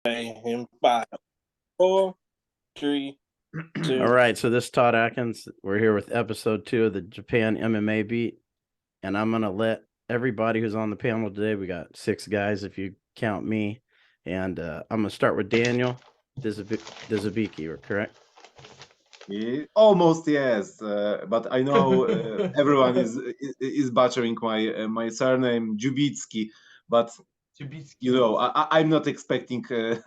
In 5, 4, 3, 2. All right, so this is Todd Atkins. We're here with episode 2 of the Japan MMA beat, and I'm gonna let everybody who's on the panel today. We got 6 guys if you count me, and I'm gonna start with Daniel Dizabiki, correct? Almost yes, but I know everyone is butchering my surname Jubicki, but I'm not expecting to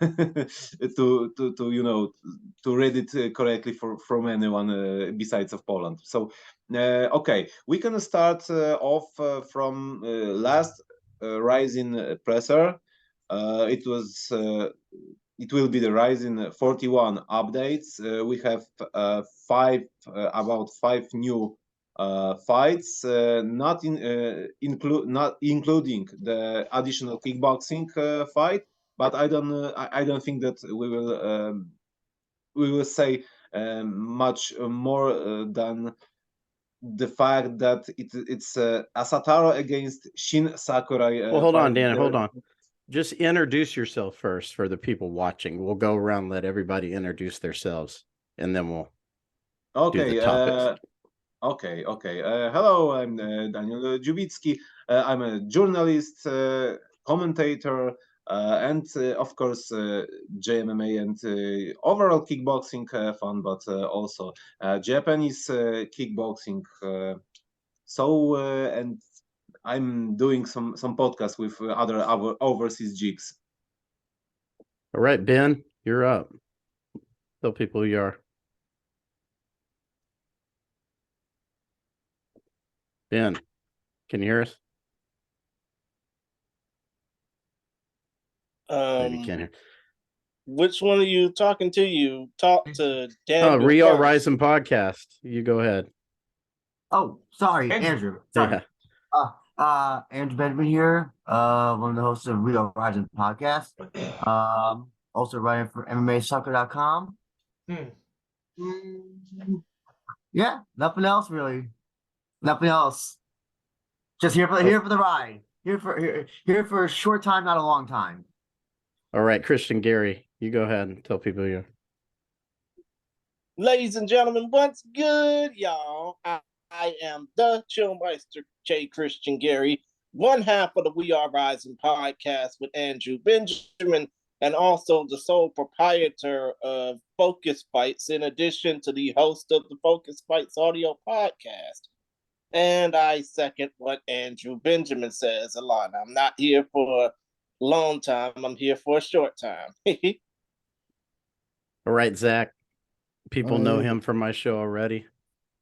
read it correctly from anyone besides of Poland. So okay, we can start off from last Rising presser. It was. It will be the Ryzen 41 updates. We have about 5 new fights, not including the additional kickboxing fight. But I don't think that we will say much more than the fact that it's Asataro against Shin Sakurai. Well, hold on, Dan. Hold on. Just introduce yourself first for the people watching. We'll go around, let everybody introduce themselves, and then we'll do the topics. Okay. Hello, I'm Daniel Jubicki. I'm a journalist, commentator, and of course, JMMA and overall kickboxing fan, but also Japanese kickboxing. And I'm doing some podcasts with other overseas jigs. All right, Ben, you're up. Tell people who you are. Ben, can you hear us? Maybe you can't hear. Which one are you talking to? You talk to Daniel. Oh, Real Rising podcast. You go ahead. Oh, sorry, Andrew. Sorry. Yeah. Andrew Benjamin here. One of the hosts of Real Rising podcast. Also writing for MMAsucker.com. Yeah, nothing else really. Nothing else. Just here for the ride. Here for a short time, not a long time. All right, Christian Gary, you go ahead and tell people you. Ladies and gentlemen, what's good, y'all? I am the Chillmeister J. Christian Gary, one half of the We Are Rising podcast with Andrew Benjamin, and also the sole proprietor of Focus Fights, in addition to the host of the Focus Fights audio podcast. And I second what Andrew Benjamin says a lot. I'm not here for a long time. I'm here for a short time. All right, Zach. People know him from my show already.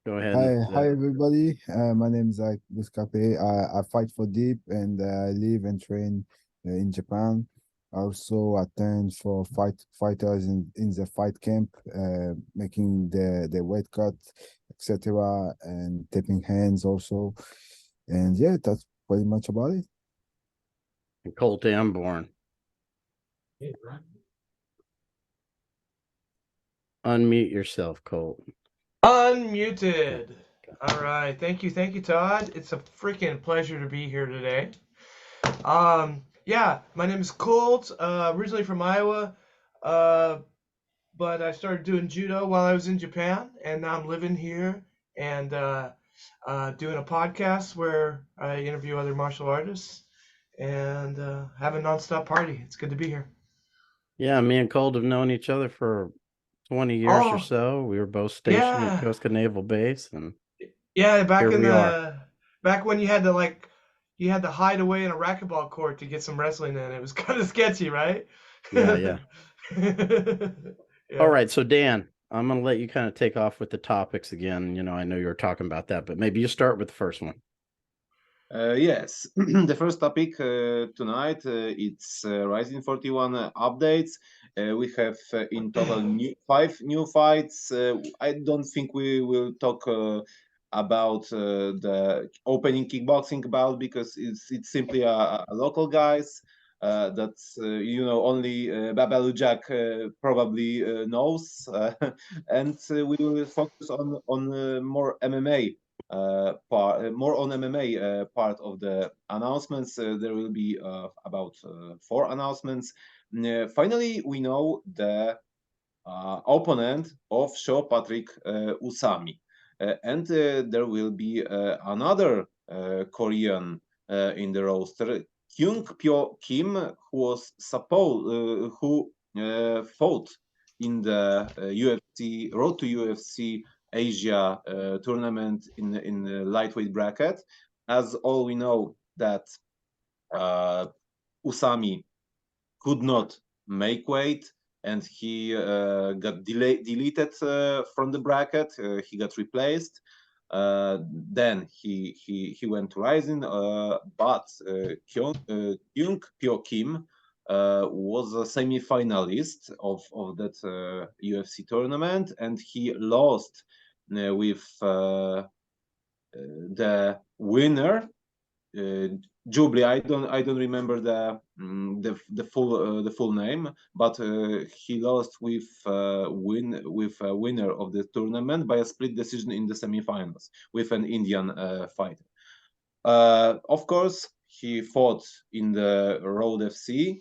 Go ahead. Hi, everybody. My name is Zach Buscape. I fight for Deep, and I live and train in Japan. I also attend for fighters in the fight camp, making the weight cut, etc., and tapping hands also. And yeah, that's pretty much about it. And Colt Amborn. Unmute yourself, Colt. Unmuted. All right. Thank you, Todd. It's a freaking pleasure to be here today. Yeah, my name is Colt, originally from Iowa, but I started doing judo while I was in Japan, and now I'm living here and doing a podcast where I interview other martial artists and have a nonstop party. It's good to be here. Yeah, me and Colt have known each other for 20 years or so. We were both stationed at Koska Naval Base, and back when you had to hide away in a racquetball court to get some wrestling in. It was kind of sketchy, right? Yeah. All right, so Dan, I'm gonna let you kind of take off with the topics again. I know you were talking about that, but maybe you start with the first one. Yes, the first topic tonight, it's Rising 41 updates. We have in total 5 new fights. I don't think we will talk about the opening kickboxing bout, because it's simply a local guys that only Babalu Jack probably knows, and we will focus on more MMA. More on MMA part of the announcements. There will be about 4 announcements. finally, we know the opponent of Shaw Patrick Usami. And there will be another Korean in the roster, Kyung Pyo Kim, who was who fought in the UFC Road to UFC Asia tournament in the lightweight bracket. As all we know that Usami could not make weight, and he got deleted from the bracket. He got replaced. Then he went to Rising, but Kyung Pyo Kim was a semi-finalist of that UFC tournament, and he lost with the winner. Jubli, I don't remember the full name, but he lost with a winner of the tournament by a split decision in the semifinals with an Indian fighter. Of course, he fought in the Road FC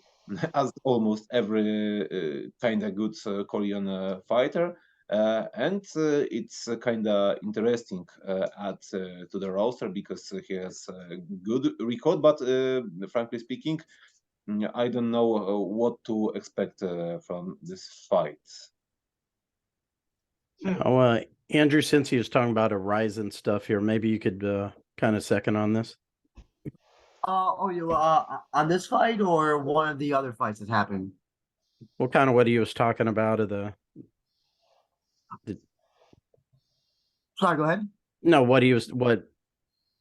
as almost every kind of good Korean fighter. And it's kind of interesting add to the roster because he has a good record, but frankly speaking, I don't know what to expect from this fight. Oh, Andrew, since he was talking about Horizon stuff here, maybe you could kind of second on this. On this fight or one of the other fights that happened? Well, kind of what he was talking about of the Sorry, go ahead. no, what he was what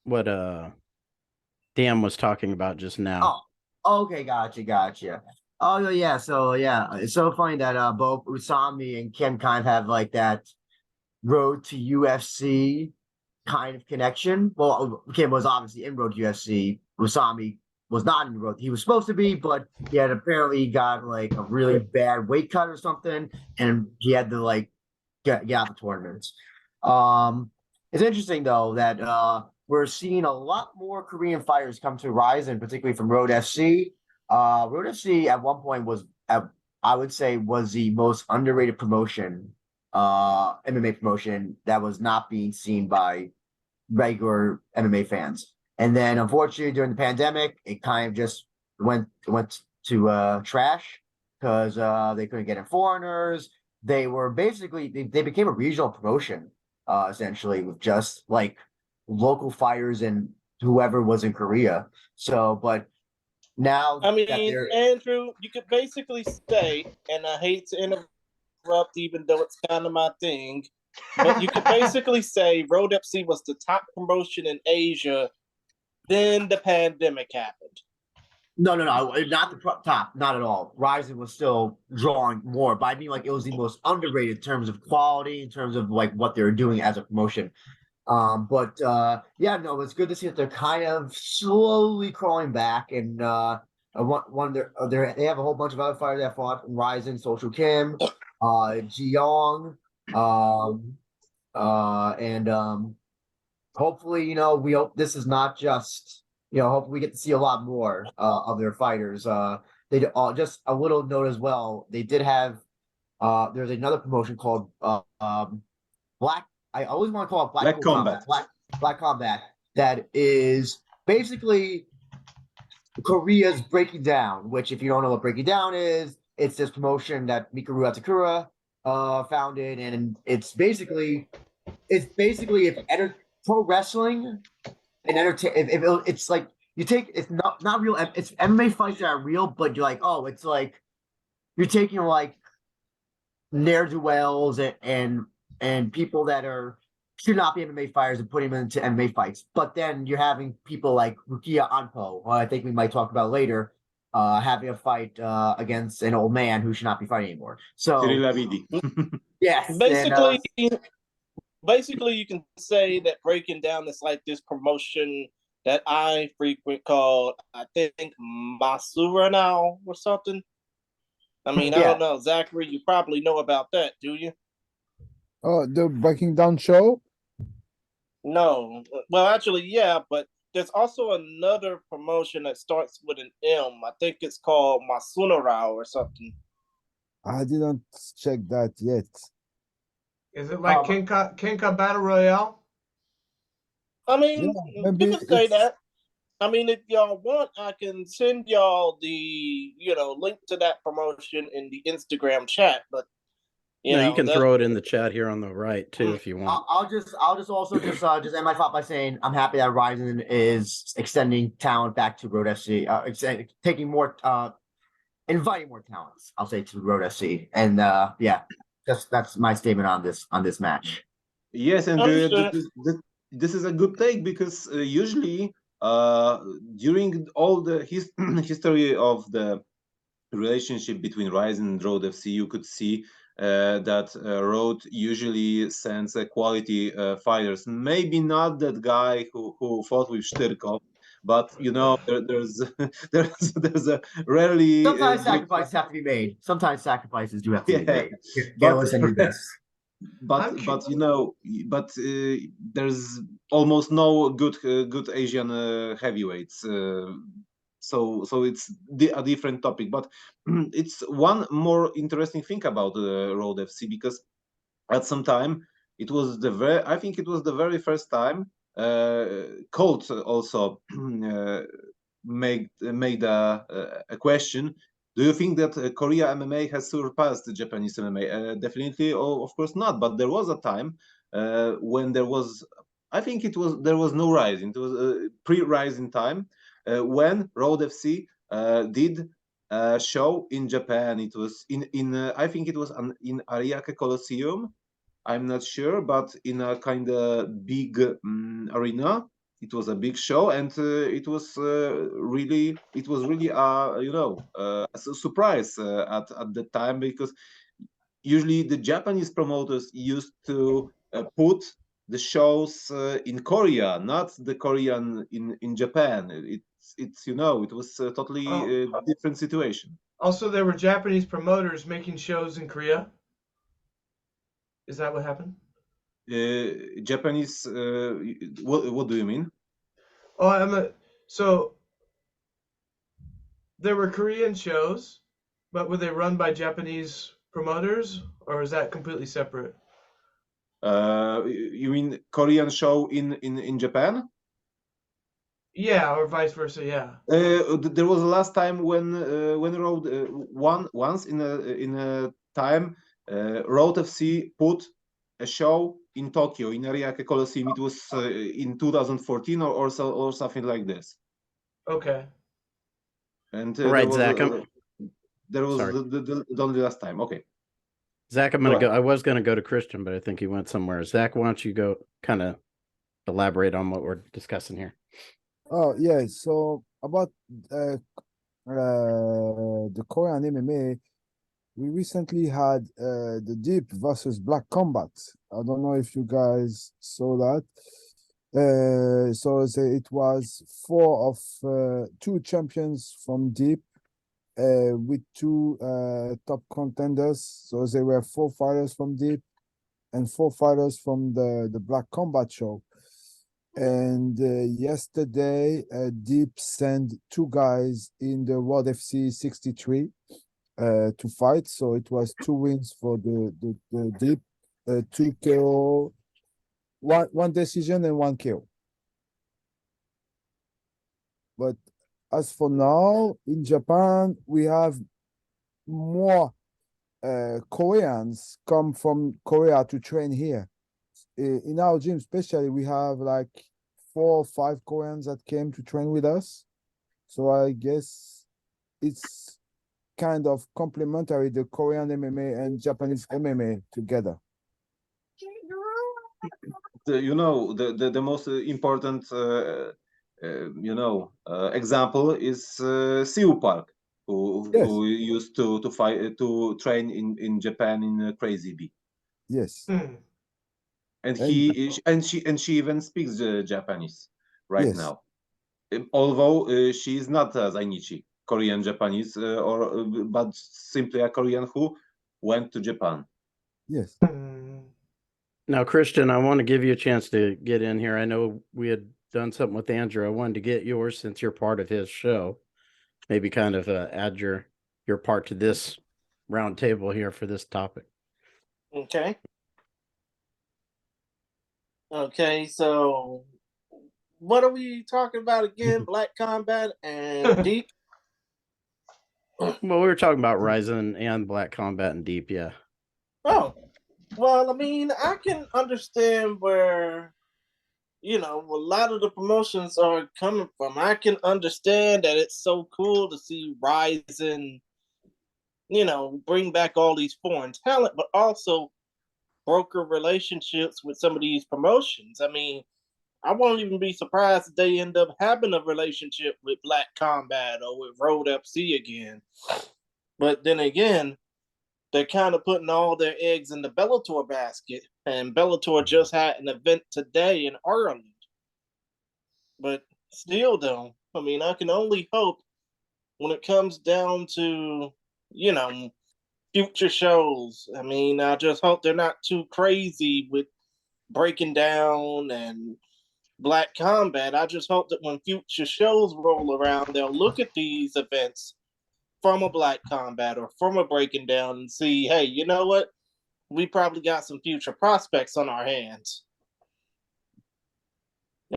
Dan was talking about just now. Oh, okay, gotcha. Oh yeah, so yeah, it's so funny that both Usami and Kim kind of have like that road to UFC kind of connection. Well, Kim was obviously in road to UFC. Usami was not in the road. He was supposed to be, but he had apparently got like a really bad weight cut or something, and he had to like get out the tournaments. It's interesting though that we're seeing a lot more Korean fighters come to Rizin, particularly from Road FC. Road FC at one point was, I would say, was the most underrated promotion, MMA promotion that was not being seen by regular MMA fans. And then, unfortunately, during the pandemic, it kind of just went to trash because they couldn't get in foreigners. They were basically they became a regional promotion, essentially, with just like local fighters and whoever was in Korea. So, but now I mean, that they're Andrew, you could basically say, and I hate to interrupt, even though it's kind of my thing, but you could basically say Road FC was the top promotion in Asia. Then the pandemic happened. no, not the top, not at all. Rising was still drawing more, but I mean, like it was the most underrated in terms of quality, in terms of like what they were doing as a promotion. But yeah, no, it's good to see that they're kind of slowly crawling back. And one they have a whole bunch of other fighters that fought in Rising, Social Kim, Jiyoung, and hopefully, we hope this is not just, hopefully we get to see a lot more of their fighters. They just a little note as well. They did have there's another promotion called Black. I always want to call it Black Combat. Black Combat. That is basically Korea's Breaking Down. Which, if you don't know what Breaking Down is, it's this promotion that Mikuru Atakura founded, and it's basically if pro wrestling and it's like you take it's not real. It's MMA fights that are real, but you're like, oh, it's like you're taking like ne'er-do-wells and people that should not be MMA fighters and putting them into MMA fights. But then you're having people like Rukia Anpo, who I think we might talk about later, having a fight against an old man who should not be fighting anymore. So yes, Basically, you can say that Breaking Down is like this promotion that I frequent called, I think, Masura now or something. I mean, I don't know. Zachary, you probably know about that, do you? Oh, the Breaking Down show? No. Well, actually, yeah, but there's also another promotion that starts with an M. I think it's called Masunarao or something. I didn't check that yet. Is it like Kenka Battle Royale? I mean, Yeah, maybe you could say it's that. I mean, if y'all want, I can send y'all the link to that promotion in the Instagram chat. But you can that's, throw it in the chat here on the right too if you want. I'll just also just end my thought by saying I'm happy that Ryzen is extending talent back to Road FC, taking more inviting more talents, I'll say, to Road FC. And yeah, that's my statement on this match. Yes, and Understood. this is a good take because usually during all the history of the relationship between Ryzen and Road FC, you could see that Road usually sends quality fighters. Maybe not that guy who fought with Styrkov, but there's there's a rarely Sometimes sacrifices have to be made. Sometimes sacrifices do have to be yeah, made. but Get send your best. but there's almost no good Asian heavyweights. So it's a different topic, but it's one more interesting thing about Road FC because at some time I think it was the very first time Colt also made a question. Do you think that Korea MMA has surpassed the Japanese MMA? Definitely, of course not. But there was a time when I think there was no rising. It was a pre-rising time when Road FC did a show in Japan. It was in I think it was in Ariake Coliseum. I'm not sure, but in a kind of big arena. It was a big show, and it was really a surprise at the time because usually the Japanese promoters used to put the shows in Korea, not the Korean in Japan. It was a totally different situation. Also, there were Japanese promoters making shows in Korea. Is that what happened? Japanese. What do you mean? Oh, so there were Korean shows, but were they run by Japanese promoters, or is that completely separate? You mean Korean show in Japan? Yeah, or vice versa. Yeah. There was the last time when Road once in a time Road FC put a show in Tokyo in Ariake Coliseum. It was in 2014 or something like this. Okay. And All right, Zach. There was Sorry. the only last time. Okay. Zach, I'm going to go. I was going to go to Christian, but I think he went somewhere. Zach, why don't you go kind of elaborate on what we're discussing here? Oh yeah, so about the Korean MMA, we recently had the Deep versus Black Combat. I don't know if you guys saw that. It was two champions from Deep with two top contenders. So there were 4 fighters from Deep and 4 fighters from the Black Combat show. And yesterday, Deep sent 2 guys in the World FC 63 to fight. So it was 2 wins for the Deep, 2 KO, one decision and 1 KO. But as for now, in Japan, we have more Koreans come from Korea to train here. In our gym, especially, we have like 4 or 5 Koreans that came to train with us. So I guess it's kind of complementary, the Korean MMA and Japanese MMA together. The most important example is Siu Park, who used to fight to train in Japan in Crazy B. Yes. And she even speaks Japanese right now, although she is not Zainichi Korean Japanese but simply a Korean who went to Japan. Yes. Now, Christian, I want to give you a chance to get in here. I know we had done something with Andrew, I wanted to get yours since you're part of his show. Maybe kind of add your part to this round table here for this topic. Okay. Okay, so what are we talking about again? Black Combat and Deep? Well, we were talking about Ryzen and Black Combat and Deep, yeah. Oh, well, I mean, I can understand where, a lot of the promotions are coming from. I can understand that it's so cool to see Ryzen, bring back all these foreign talent, but also broker relationships with some of these promotions. I mean, I won't even be surprised if they end up having a relationship with Black Combat or with Road FC again. But then again, they're kind of putting all their eggs in the Bellator basket, and Bellator just had an event today in Ireland. But still, though, I mean, I can only hope when it comes down to, future shows. I mean, I just hope they're not too crazy with breaking down and Black Combat. I just hope that when future shows roll around, they'll look at these events from a Black Combat or from a breaking down and see, hey, you know what? We probably got some future prospects on our hands.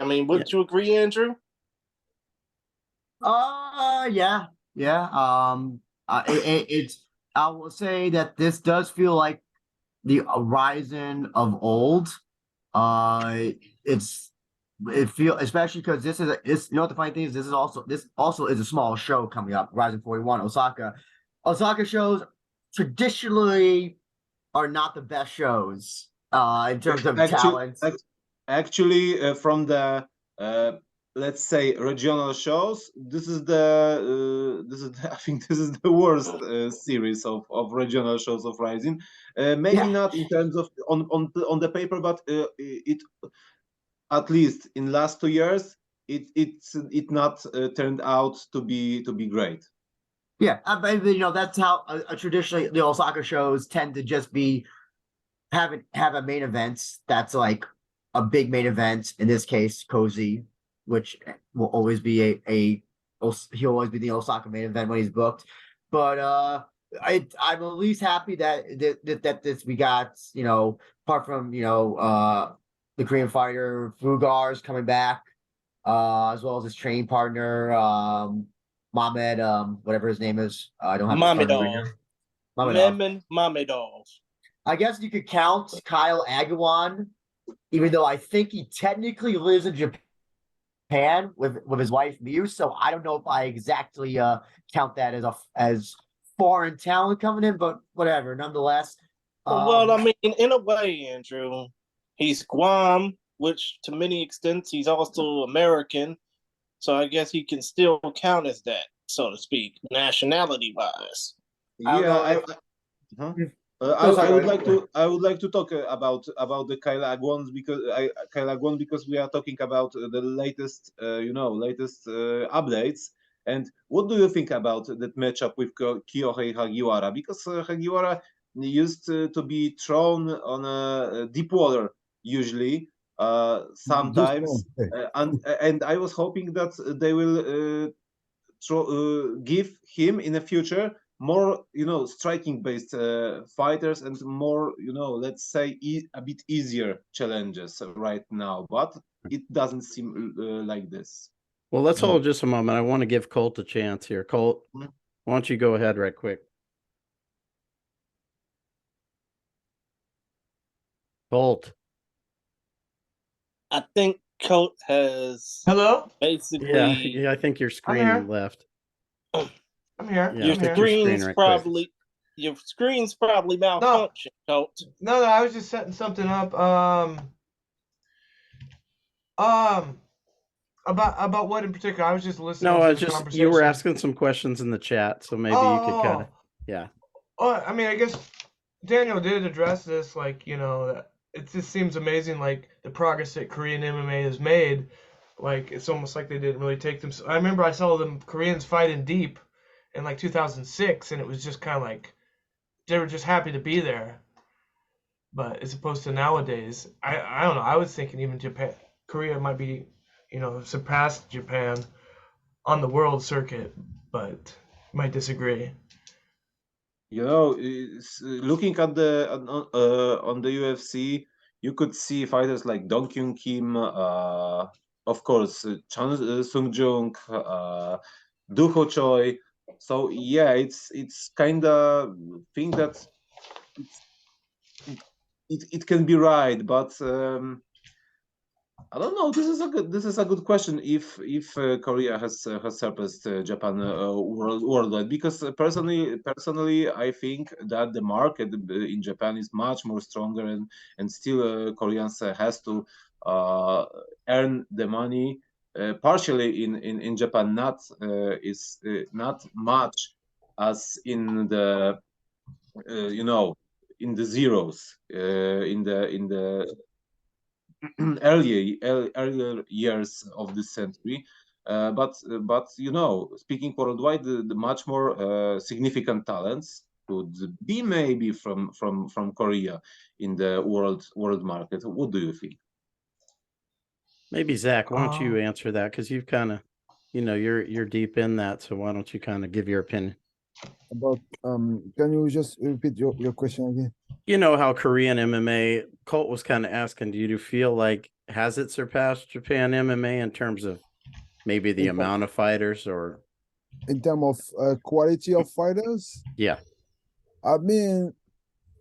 I mean, wouldn't you agree, Andrew? Yeah. It's. I will say that this does feel like the Horizon of old. It feel especially because this is the funny thing is this also is a small show coming up. Horizon 41 Osaka. Osaka shows traditionally are not the best shows in terms of talent. Actually, from the let's say regional shows, this is the I think this is the worst series of regional shows of Rising. Maybe not in terms of on the paper, but it at least in last 2 years it not turned out to be great. Yeah, but that's how traditionally the Osaka shows tend to just be have a main event that's like a big main event. In this case, Cozy, which will always be he'll always be the Osaka main event when he's booked. But I'm at least happy that this we got apart from the Korean fighter Fugar's coming back, as well as his training partner Mohamed whatever his name is. I don't have Mamedov. Mamedov. I guess you could count Kyle Agawan, even though I think he technically lives in Japan with his wife Miu. So I don't know if I exactly count that as foreign talent coming in, but whatever. Nonetheless, well, I mean, in a way, Andrew, he's Guam, which to many extents he's also American. So I guess he can still count as that, so to speak, nationality-wise. Yeah, I would like to talk about the Kyle Agwons because we are talking about the latest updates. And what do you think about that matchup with Kyohei Hagiwara? Because Hagiwara used to be thrown on a deep water usually sometimes, and I was hoping that they will give him in the future more striking based fighters and more let's say a bit easier challenges right now, but it doesn't seem like this. Well, let's hold just a moment. I want to give Colt a chance here. Colt, why don't you go ahead right quick? Colt. I think Colt has Hello? basically. Yeah, I think your screen left. I'm here. Yeah, Your screen's probably malfunctioned, Colt. No, I was just setting something up. About what in particular? I was just listening. No, to I was the just conversation. you were asking some questions in the chat, so maybe you could kind of Oh, I mean, I guess Daniel did address this. Like, it just seems amazing, like the progress that Korean MMA has made. Like, it's almost like they didn't really take them. I remember I saw them Koreans fighting deep in like 2006, and it was just kind of like they were just happy to be there. But as opposed to nowadays, I don't know. I was thinking even Japan, Korea might be, surpassed Japan on the world circuit, but might disagree. Looking at the on the UFC, you could see fighters like Dong Kyun Kim, of course, Chan Sung Jung, Do Ho Choi. So yeah, it's kind of think that it can be right, but I don't know. This is a good question. If Korea has surpassed Japan worldwide, because personally, I think that the market in Japan is much more stronger, and still Koreans has to earn the money partially in Japan. Not is not much as in the in the zeros in the earlier years of this century. But speaking worldwide, the much more significant talents could be maybe from Korea in the world market. What do you think? Maybe Zach, why don't you answer that? Because you've kind of, you're deep in that. So why don't you kind of give your opinion? About can you just repeat your question again? You know how Korean MMA, Colt was kind of asking, do you feel like has it surpassed Japan MMA in terms of maybe the amount of fighters or In terms of quality of fighters? Yeah. I mean,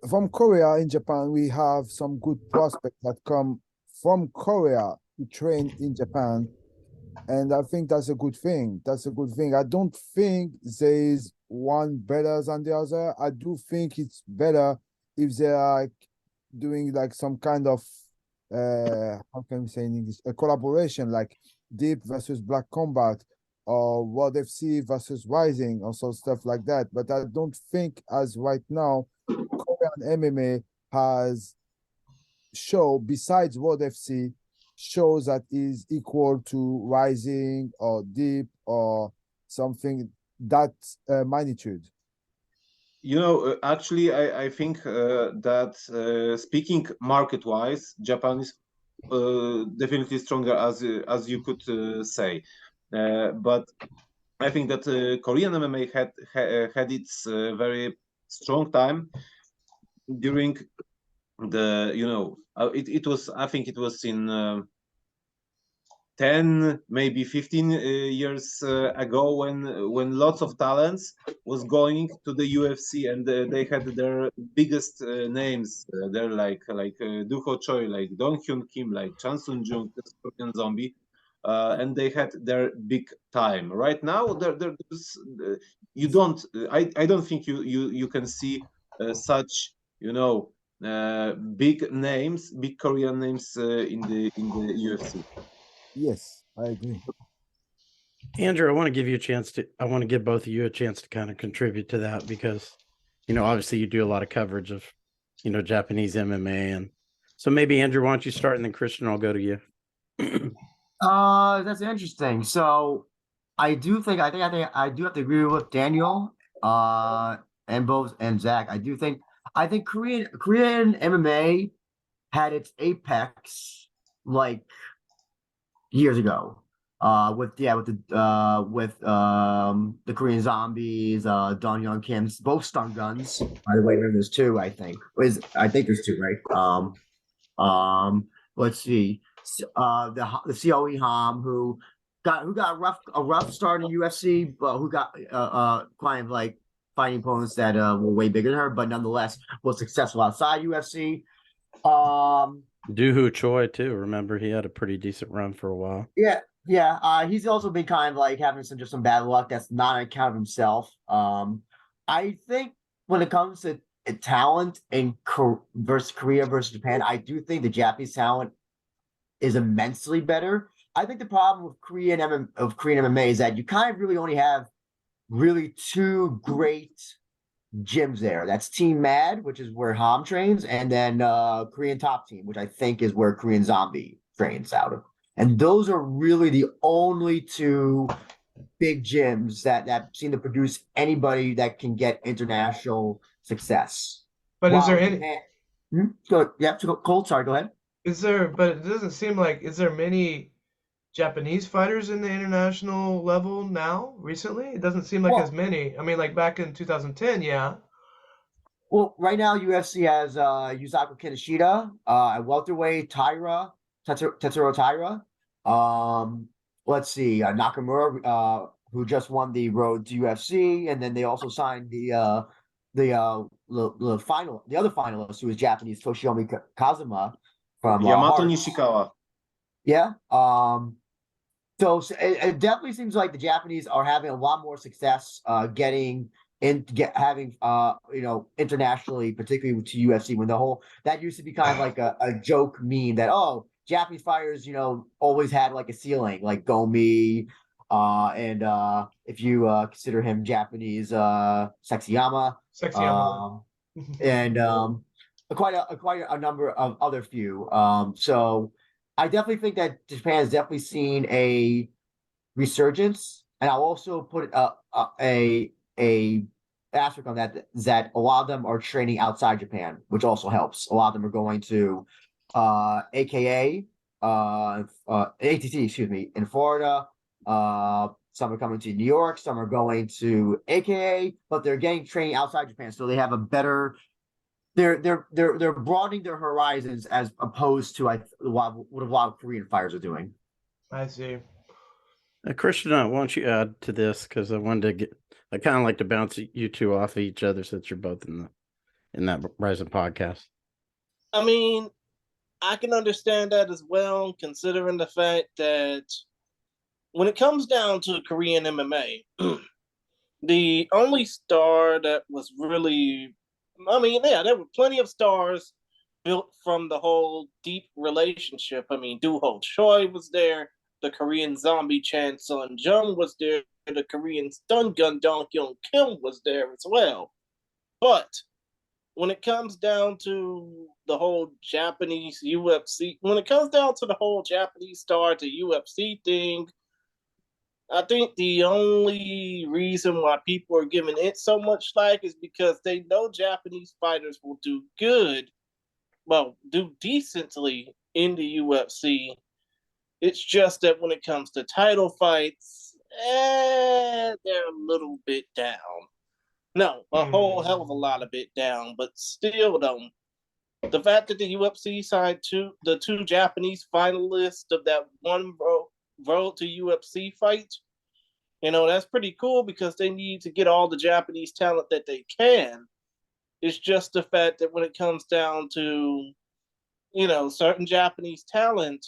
from Korea in Japan, we have some good prospects that come from Korea to train in Japan. And I think that's a good thing. That's a good thing. I don't think there is one better than the other. I do think it's better if they are doing like some kind of how can we say in English, a collaboration like Deep versus Black Combat or World FC versus Rising or so stuff like that. But I don't think as right now Korean MMA has show besides World FC shows that is equal to Rising or Deep or something that magnitude. Actually, I think that speaking market-wise, Japan is definitely stronger, as you could say. But I think that Korean MMA had its very strong time during the it was, I think it was in 10 maybe 15 years ago when lots of talents was going to the UFC, and they had their biggest names there, like Do Ho Choi, like Dong Hyun Kim, like Chan Sung Jung, the Scorpion Zombie, and they had their big time. Right now there's you don't I don't think you can see such big names, big Korean names in the UFC. Yes, I agree. Andrew, I want to give both of you a chance to kind of contribute to that because, obviously you do a lot of coverage of, Japanese MMA. And so maybe Andrew, why don't you start and then Christian, I'll go to you. That's interesting. So I do think I do have to agree with Daniel, and Zach. I think Korean MMA had its apex like years ago. With the Korean Zombies, Don Young Kim's, both stun guns. By the way, there's two, I think. I think there's two, right? Let's see. The COE Ham who got a rough start in UFC, but who got kind of like fighting opponents that were way bigger than her, but nonetheless was successful outside UFC. Do Ho Choi too. Remember, he had a pretty decent run for a while. Yeah. He's also been kind of like having some bad luck. That's not on account of himself. I think when it comes to talent in versus Korea versus Japan, I do think the Japanese talent is immensely better. I think the problem with Korean MMA is that you kind of really only have really two great gyms there. That's Team Mad, which is where Ham trains, and then Korean Top Team, which I think is where Korean Zombie trains out of. And those are really the only two big gyms that seem to produce anybody that can get international success. But is there any? Go, yeah, Colt, sorry, go ahead. But it doesn't seem like, is there many Japanese fighters in the international level now recently? It doesn't seem like Well- as many. I mean, like back in 2010, yeah. Well, right now UFC has Yusaku Kinoshita, at welterweight Tetsuro Taira. Let's see, Nakamura, who just won the road to UFC, and then they also signed the other finalist, who was Japanese, Toshiomi Kazuma from Yamato Heart. Nishikawa. Yeah. So it definitely seems like the Japanese are having a lot more success getting having internationally, particularly to UFC, when that used to be kind of like a joke meme that, oh, Japanese fighters, always had like a ceiling, like Gomi, and if you consider him Japanese, Sexyama, Sexyama. and quite a number of other few. So I definitely think that Japan has definitely seen a resurgence, and I'll also put a asterisk on that a lot of them are training outside Japan, which also helps. A lot of them are going to AKA ATT, excuse me, in Florida. Some are coming to New York, some are going to AKA, but they're getting training outside Japan, so they have a better. They're broadening their horizons as opposed to what a lot of Korean fighters are doing. I see. Christian, why don't you add to this, because I kind of like to bounce you two off of each other since you're both in that Rising podcast. I mean, I can understand that as well, considering the fact that when it comes down to Korean MMA, the only star that was really, there were plenty of stars built from the whole deep relationship. I mean, Doo-ho Choi was there, the Korean zombie Chan Sun Jung was there, the Korean stun gun Dong Kyung Kim was there as well. But when it comes down to the whole Japanese UFC, when it comes down to the whole Japanese star to UFC thing, I think the only reason why people are giving it so much slack is because they know Japanese fighters will do decently in the UFC. It's just that when it comes to title fights, they're a little bit down. No, a whole hell of a lot of it down, but still, though, the fact that the UFC signed the two Japanese finalists of that one road to UFC fight, that's pretty cool because they need to get all the Japanese talent that they can. It's just the fact that when it comes down to, certain Japanese talent,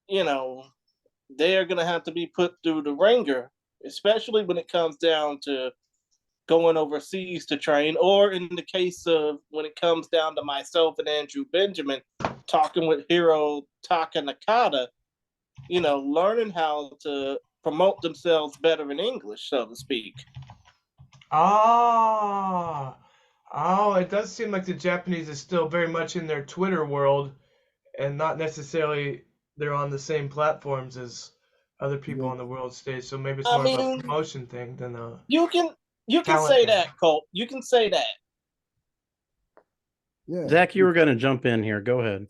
they are going to have to be put through the ringer, especially when it comes down to going overseas to train, or in the case of when it comes down to myself and Andrew Benjamin talking with Hiro Taka Nakata, learning how to promote themselves better in English, so to speak. Oh, it does seem like the Japanese is still very much in their Twitter world and not necessarily they're on the same platforms as other people on the world stage. So maybe it's more of a promotion thing than a you can say thing. that, Colt. You can say that. Yeah. Zach, you were going to jump in here. Go ahead.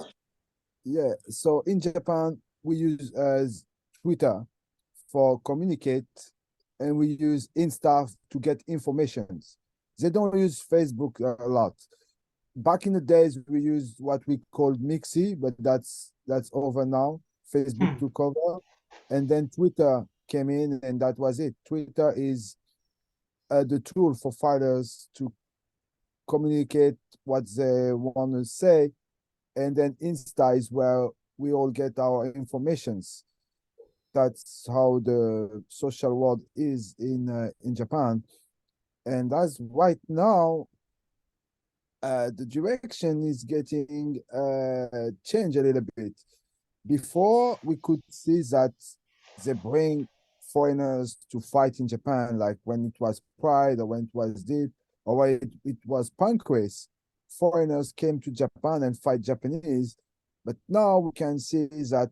Yeah. So in Japan, we use Twitter for communicate, and we use Insta to get informations. They don't use Facebook a lot. Back in the days, we used what we called Mixi, but that's over now. Facebook took over, and then Twitter came in, and that was it. Twitter is the tool for fighters to communicate what they want to say, and then Insta is where we all get our informations. That's how the social world is in Japan, and as right now, the direction is getting changed a little bit. Before, we could see that they bring foreigners to fight in Japan, like when it was Pride or when it was Deep or when it was Punk Race. Foreigners came to Japan and fight Japanese, but now we can see that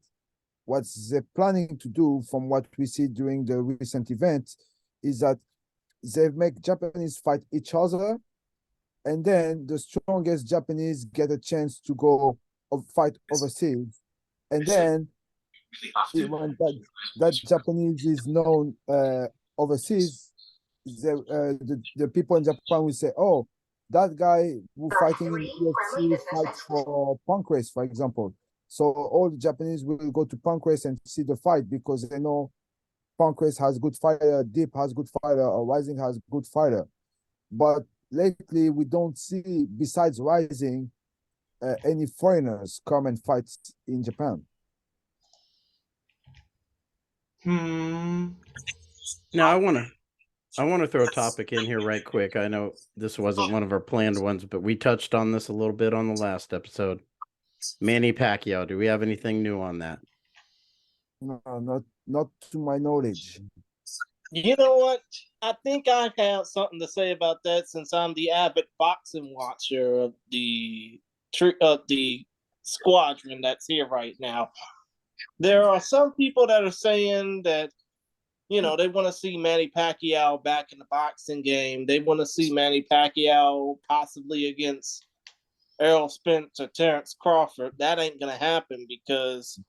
what they're planning to do, from what we see during the recent event, is that they make Japanese fight each other, and then the strongest Japanese get a chance to go fight overseas, and then when that Japanese is known overseas, the people in Japan will say, "Oh, that guy who fighting in UFC fights for Pancrase, for example." So all the Japanese will go to Pancrase and see the fight because they know Pancrase has good fighter, Deep has good fighter, or Rising has good fighter. But lately, we don't see, besides Rising, any foreigners come and fight in Japan. Now I want to throw a topic in here right quick. I know this wasn't one of our planned ones, but we touched on this a little bit on the last episode. Manny Pacquiao, do we have anything new on that? No, not to my knowledge. You know what? I think I have something to say about that since I'm the avid boxing watcher of the squadron that's here right now. There are some people that are saying that they want to see Manny Pacquiao back in the boxing game. They want to see Manny Pacquiao possibly against Errol Spence or Terrence Crawford. That ain't gonna happen because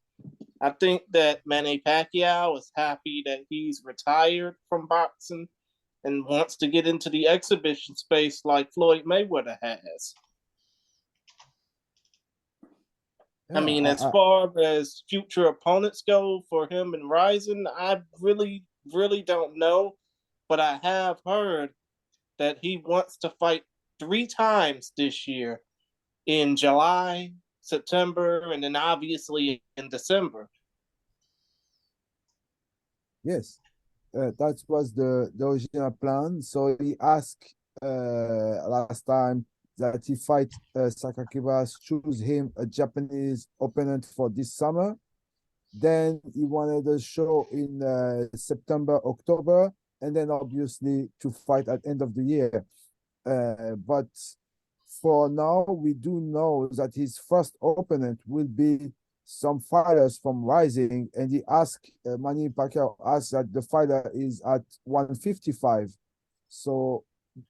I think that Manny Pacquiao is happy that he's retired from boxing and wants to get into the exhibition space like Floyd Mayweather has. Yeah, I mean, as far as future opponents go for him and Rising, I really, really don't know. But I have heard that he wants to fight 3 times this year in July, September, and then obviously in December. Yes, that was the original plan. So he asked last time that he fight Sakakiba, choose him a Japanese opponent for this summer. Then he wanted a show in September, October, and then obviously to fight at end of the year. But for now, we do know that his first opponent will be some fighters from Rising, and he asked Manny Pacquiao asked that the fighter is at 155. So,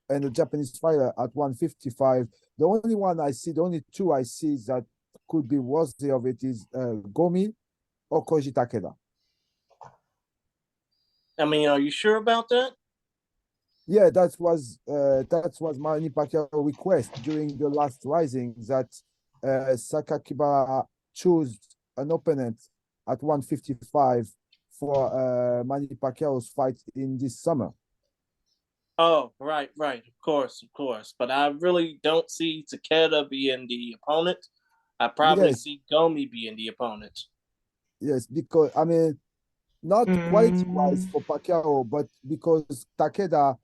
and the Japanese fighter at 155. The only two I see that could be worthy of it is Gomi or Koji Takeda. I mean, are you sure about that? Yeah, that was Manny Pacquiao request during the last Rising that Sakakiba choose an opponent at 155 for Manny Pacquiao's fight in this summer. Oh, right, of course. But I really don't see Takeda being the opponent. I probably see Gomi being the opponent. Yes, because I mean, not quality-wise for Pacquiao, but because Takeda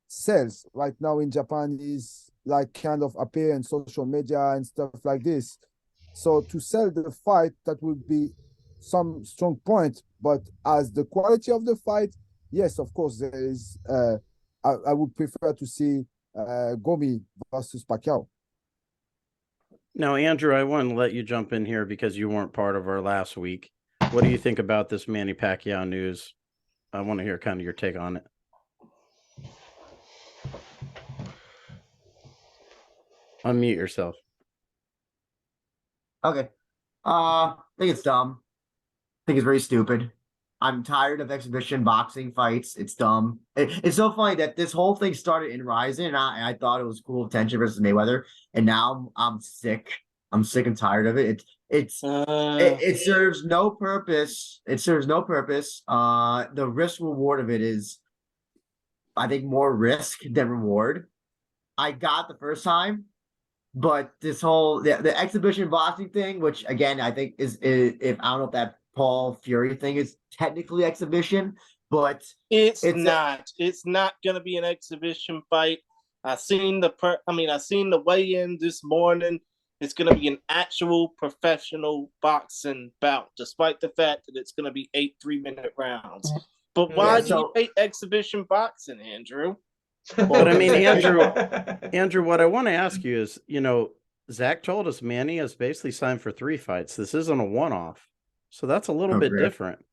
sells right now in Japan is like kind of appear in social media and stuff like this. So to sell the fight, that would be some strong point. But as the quality of the fight, yes, of course, there is. I would prefer to see Gomi versus Pacquiao. Now, Andrew, I want to let you jump in here because you weren't part of our last week. What do you think about this Manny Pacquiao news? I want to hear kind of your take on it. Unmute yourself. Okay. I think it's dumb. I think it's very stupid. I'm tired of exhibition boxing fights. It's dumb. It's so funny that this whole thing started in Rising, and I thought it was cool, Tension versus Mayweather, and now I'm sick. I'm sick and tired of it. It serves no purpose. It serves no purpose. The risk reward of it is, I think, more risk than reward. I got the first time, but this whole the exhibition boxing thing, which again I think is if I don't know if that Paul Fury thing is technically exhibition, but it's not. It's not going to be an exhibition fight. I seen the weigh-in this morning. It's going to be an actual professional boxing bout, despite the fact that it's going to be 8 3-minute rounds. But why do you hate exhibition boxing, Andrew? But I mean, Andrew, what I want to ask you is, Zach told us Manny is basically signed for 3 fights. This isn't a one-off. So that's a little bit different.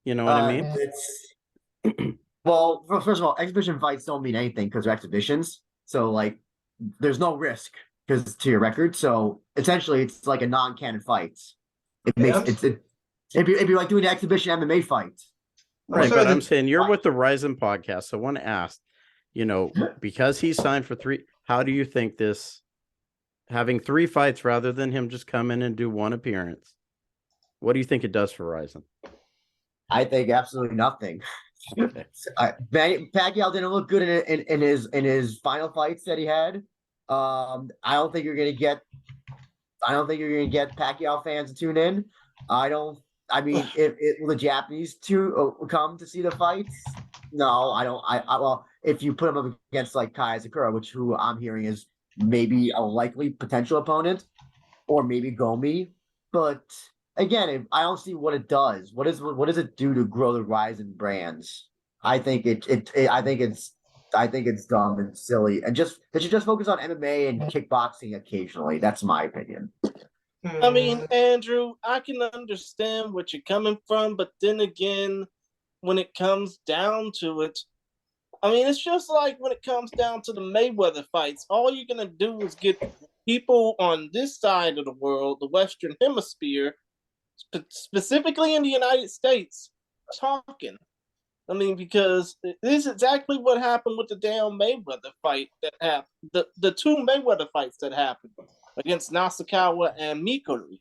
You know what I mean? Well, first of all, exhibition fights don't mean anything because they're exhibitions. So, like, there's no risk because to your record. So, essentially, it's like a non-canon fight. It makes it It'd be like doing an exhibition MMA fight. Right, sure but I'm that- saying you're with the Ryzen podcast. So I want to ask, because he signed for 3, how do you think this having 3 fights rather than him just come in and do 1 appearance? What do you think it does for Ryzen? I think absolutely nothing. Okay. Pacquiao didn't look good in his final fights that he had. I don't think you're gonna get. I don't think you're gonna get Pacquiao fans to tune in. I don't. I mean, if will the Japanese to come to see the fights? No, I don't. Well, if you put him up against like Kai Sakura, who I'm hearing is maybe a likely potential opponent, or maybe Gomi, but again, I don't see what it does. What does it do to grow the Ryzen brands? I think I think it's dumb and silly, and they should just focus on MMA and kickboxing occasionally. That's my opinion. I mean, Andrew, I can understand what you're coming from, but then again, when it comes down to it, I mean, it's just like when it comes down to the Mayweather fights. All you're gonna do is get people on this side of the world, the Western Hemisphere, specifically in the United States, talking. I mean, because this is exactly what happened with the damn Mayweather fight that happened. The 2 Mayweather fights that happened against Nasukawa and Mikuru.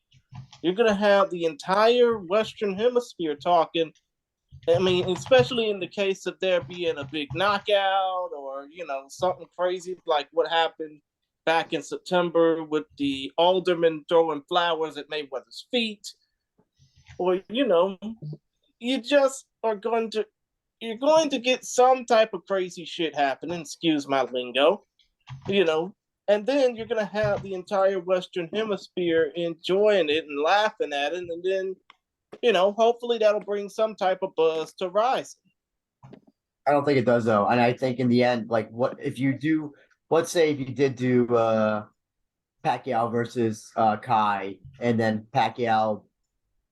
You're going to have the entire Western Hemisphere talking. I mean, especially in the case of there being a big knockout or, something crazy like what happened back in September with the alderman throwing flowers at Mayweather's feet. Or, you just are going to you're going to get some type of crazy shit happening, excuse my lingo, and then you're going to have the entire Western Hemisphere enjoying it and laughing at it, and then, hopefully that'll bring some type of buzz to Rise. I don't think it does though, and I think in the end, like, what if you do? Let's say if you did do Pacquiao versus Kai, and then Pacquiao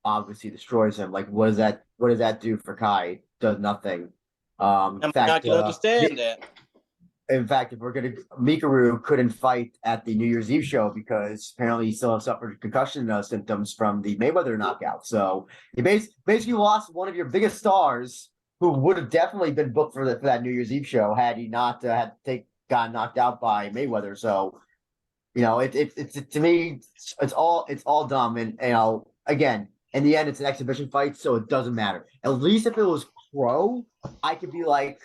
obviously destroys him. Like, what does that do for Kai? Does nothing. I'm not going to understand that. In fact, if we're gonna, Mikuru couldn't fight at the New Year's Eve show because apparently he still suffered concussion symptoms from the Mayweather knockout. So you basically lost one of your biggest stars, who would have definitely been booked for that New Year's Eve show had he not gotten knocked out by Mayweather. So it's to me, it's all dumb, and again, in the end, it's an exhibition fight, so it doesn't matter. At least if it was pro, I could be like,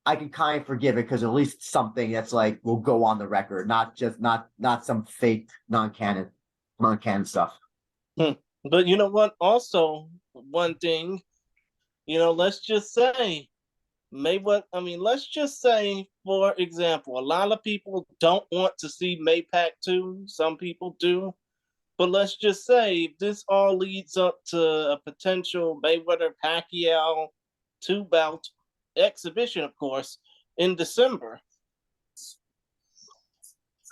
I can kind of forgive it because at least something that's like will go on the record, not some fake non-canon stuff. But you know what? Also, one thing, let's just say let's just say, for example, a lot of people don't want to see Maypac 2. Some people do. But let's just say if this all leads up to a potential Mayweather Pacquiao 2-bout exhibition, of course, in December.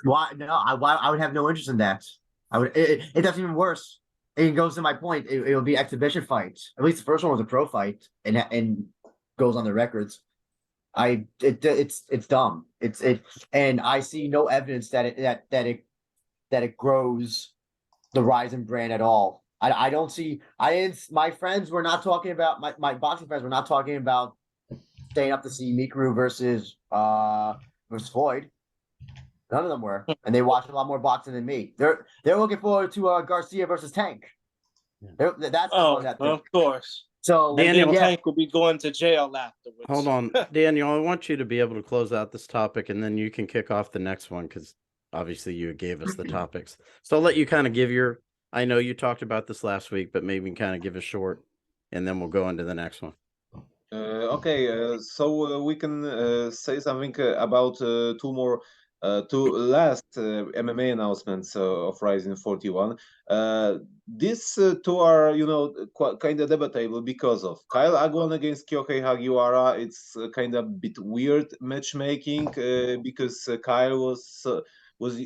Why? No, I would have no interest in that. I would. It doesn't even worse. It goes to my point. It will be exhibition fights. At least the first one was a pro fight, and goes on the records. It's dumb. And I see no evidence that it grows the Ryzen brand at all. I don't see. My friends were not talking about my boxing friends were not talking about staying up to see Mikuru versus Floyd. None of them were, and they watched a lot more boxing than me. They're looking forward to Garcia versus Tank. That's of course. So Daniel Tank will be going to jail afterwards. Hold on, Daniel. I want you to be able to close out this topic, and then you can kick off the next one because obviously you gave us the topics. So I'll let you kind of give your. I know you talked about this last week, but maybe kind of give a short, and then we'll go into the next one. Okay, so we can say something about two last MMA announcements of Rising 41. These two are, kind of debatable because of Kyle Agwon against Kyohei Hagiwara. It's kind of bit weird matchmaking because Kyle was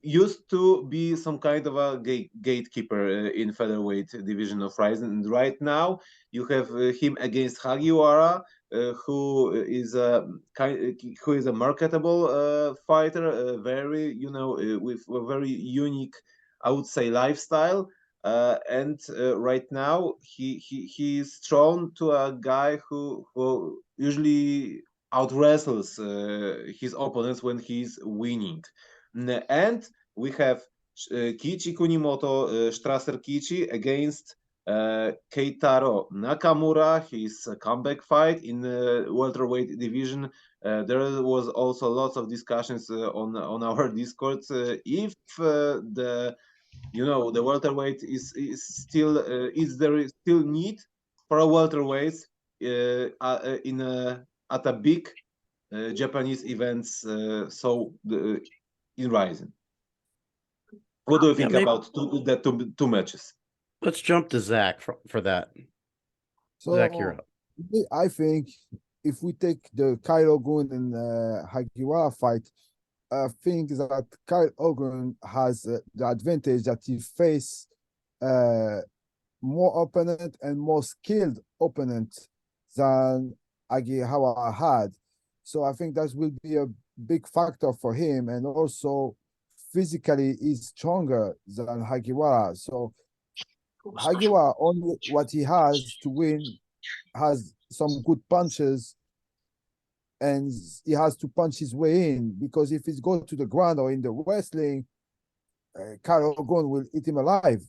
used to be some kind of a gatekeeper in featherweight division of Rising, and right now you have him against Hagiwara, who is a marketable fighter, very with a very unique, I would say, lifestyle. and right now he's thrown to a guy who usually out wrestles his opponents when he's winning. And we have Kichi Kunimoto, Strasser Kichi against Keitaro Nakamura, his comeback fight in the welterweight division. There was also lots of discussions on our Discord if the the welterweight is still is there still need for a welterweight in a at a big Japanese events in Rising. What do you think about two matches? Let's jump to Zach for that. So Zach, you're up. I think if we take the Kyle Ogun and Hagiwara fight, I think that Kyle Ogun has the advantage that he face more opponent and more skilled opponent than Agihawa had. So I think that will be a big factor for him, and also physically he's stronger than Hagiwara. So Hagiwara, only what he has to win, has some good punches, and he has to punch his way in, because if he's go to the ground or in the wrestling, Kyle Ogun will eat him alive.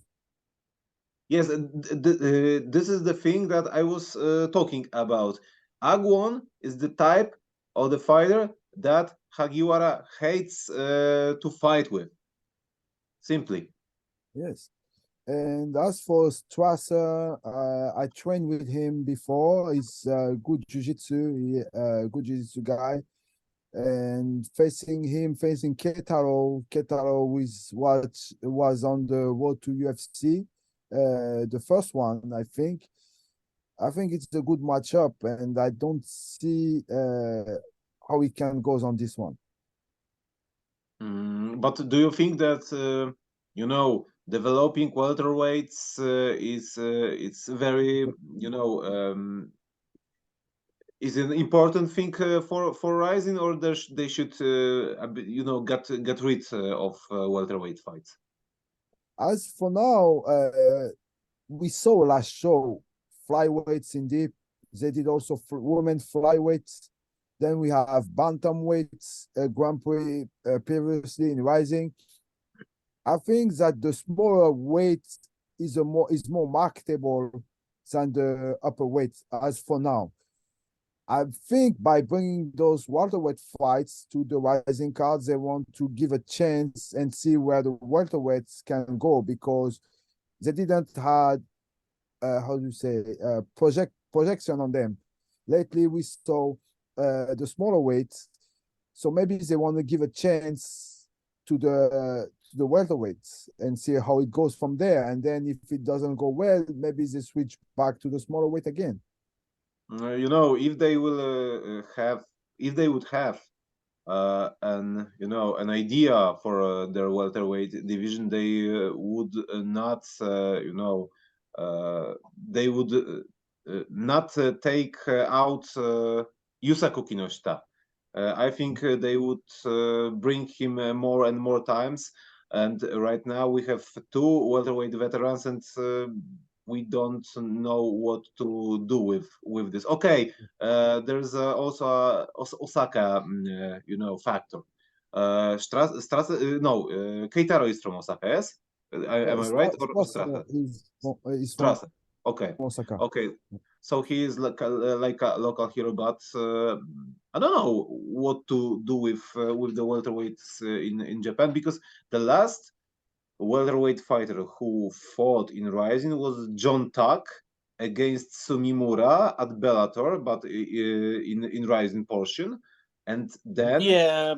Yes, this is the thing that I was talking about. Agwon is the type of the fighter that Hagiwara hates to fight with. Simply. Yes. And as for Strasser, I trained with him before. He's a good jiu-jitsu, good jiu-jitsu guy. And facing Ketaro was on the road to UFC, the first one, I think. I think it's a good matchup, and I don't see how he can go on this one. But do you think that developing welterweights is it's very is an important thing for Rising, or they should get rid of welterweight fights? As for now, we saw last show flyweights in deep. They did also women flyweights. Then we have bantamweights, Grand Prix previously in Rising. I think that the smaller weight is more marketable than the upper weight as for now. I think by bringing those welterweight fights to the Rising cards, they want to give a chance and see where the welterweights can go, because they didn't had projection on them. Lately, we saw the smaller weights, so maybe they want to give a chance to the welterweights and see how it goes from there. And then if it doesn't go well, maybe they switch back to the smaller weight again. If they would have an idea for their welterweight division, they would not they would not take out Yusaku Kinoshita. I think they would bring him more and more times, and right now we have two welterweight veterans, and we don't know what to do with this. Okay, there's also a Osaka, factor. Keitaro is from Osaka, yes? Am I right? Or Strasser? He's from Strasser. Okay. Osaka. Okay. So he is like a local hero, but I don't know what to do with the welterweights in Japan, because the last welterweight fighter who fought in Rising was John Tuck against Sumimura at Bellator, but in Rising portion. And then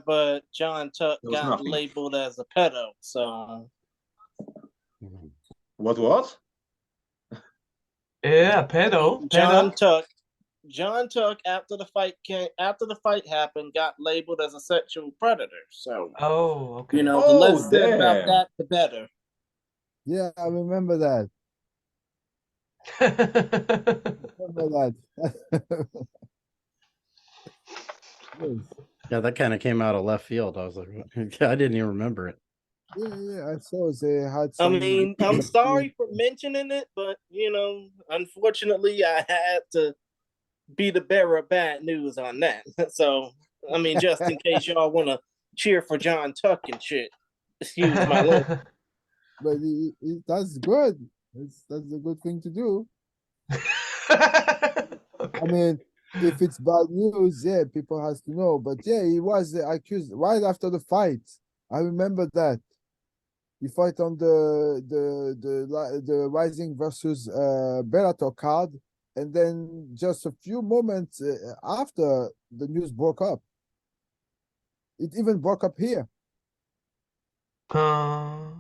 but John Tuck got nothing. labeled as a pedo. So what? Yeah, pedo. John Tuck after the fight happened got labeled as a sexual predator. So okay. the less said about that, the better. Yeah, I remember that. Yeah, that kind of came out of left field. I was like, I didn't even remember it. Yeah, I saw they had I some. mean, I'm sorry for mentioning it, but unfortunately, I had to be the bearer of bad news on that. So, I mean, just in case y'all want to cheer for John Tuck and shit, excuse my language. But that's good. That's a good thing to do. I mean, if it's bad news, yeah, people has to know. But yeah, he was accused right after the fight. I remember that he fight on the Rising versus Bellator card, and then just a few moments after the news broke up, it even broke up here. I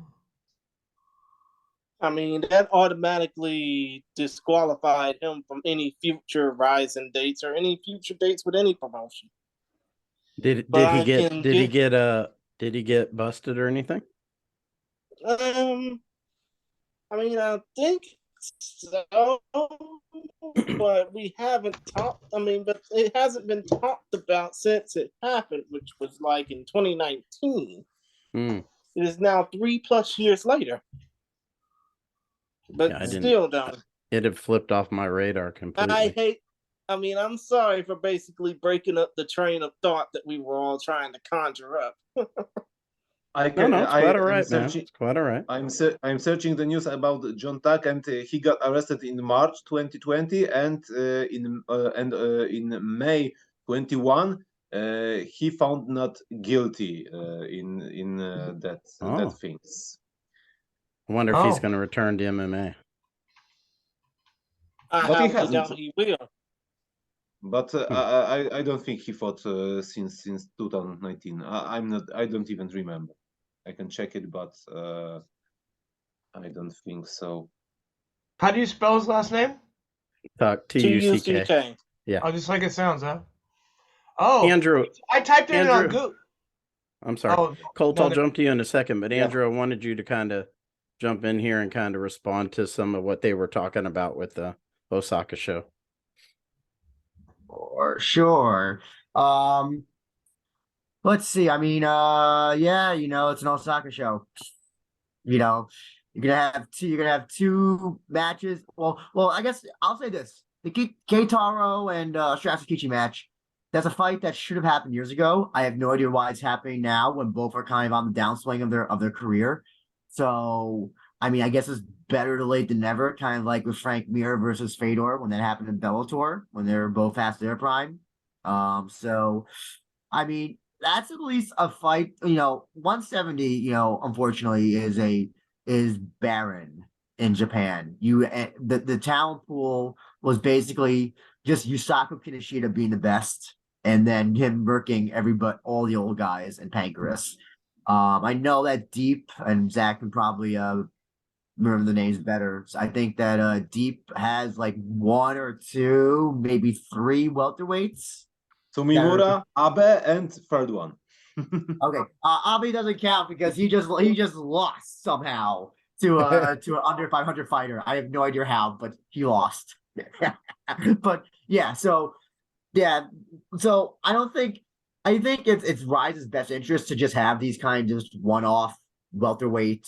mean, that automatically disqualified him from any future Rising dates or any future dates with any promotion. Did But he I get can did he get busted or anything? I mean, I think so, but we haven't talked. I mean, but it hasn't been talked about since it happened, which was like in 2019. Hmm. It is now 3+ years later, but Yeah, I didn't. still, don't. It had flipped off my radar I completely. hate. I mean, I'm sorry for basically breaking up the train of thought that we were all trying to conjure up. No, it's I quite all am right, man. searching. It's quite all right. I'm searching the news about John Tuck, and he got arrested in March 2020, and in May 21, he found not guilty in that Oh, things. I wonder if he's Oh. going to return to MMA. I But he highly hasn't. doubt he will. But I don't think he fought since 2019. I don't even remember. I can check it, but I don't think so. How do you spell his last name? Tuck, Tuck. TUCK. Yeah. Oh, just like it sounds, huh? Oh, Andrew, I typed it in on Google. I'm sorry. Oh, Colt, no, I'll jump to you in a second, but Yeah. Andrew, I wanted you to kind of jump in here and kind of respond to some of what they were talking about with the Osaka show. For sure. Let's see. I mean, yeah, it's an Osaka show. You know, you're gonna have two matches. Well, I guess I'll say this: the Keitaro and Stratsukiji match. That's a fight that should have happened years ago. I have no idea why it's happening now when both are kind of on the downswing of their career. So, I mean, I guess it's better to late than never. Kind of like with Frank Mir versus Fedor when that happened in Bellator when they were both past their prime. So I mean, that's at least a fight. 170. Unfortunately, is barren in Japan. The talent pool was basically just Yusaku Kinoshita being the best, and then him working all the old guys and Pancras. I know that Deep and Zach can probably remember the names better. So I think that Deep has like one or two, maybe three welterweights. Sumimura, Abe, and third one. Okay, Abe doesn't count because he just lost somehow to to an under 500 fighter. I have no idea how, but he lost. But yeah, so I think it's Rise's best interest to just have these kind of just one-off welterweight,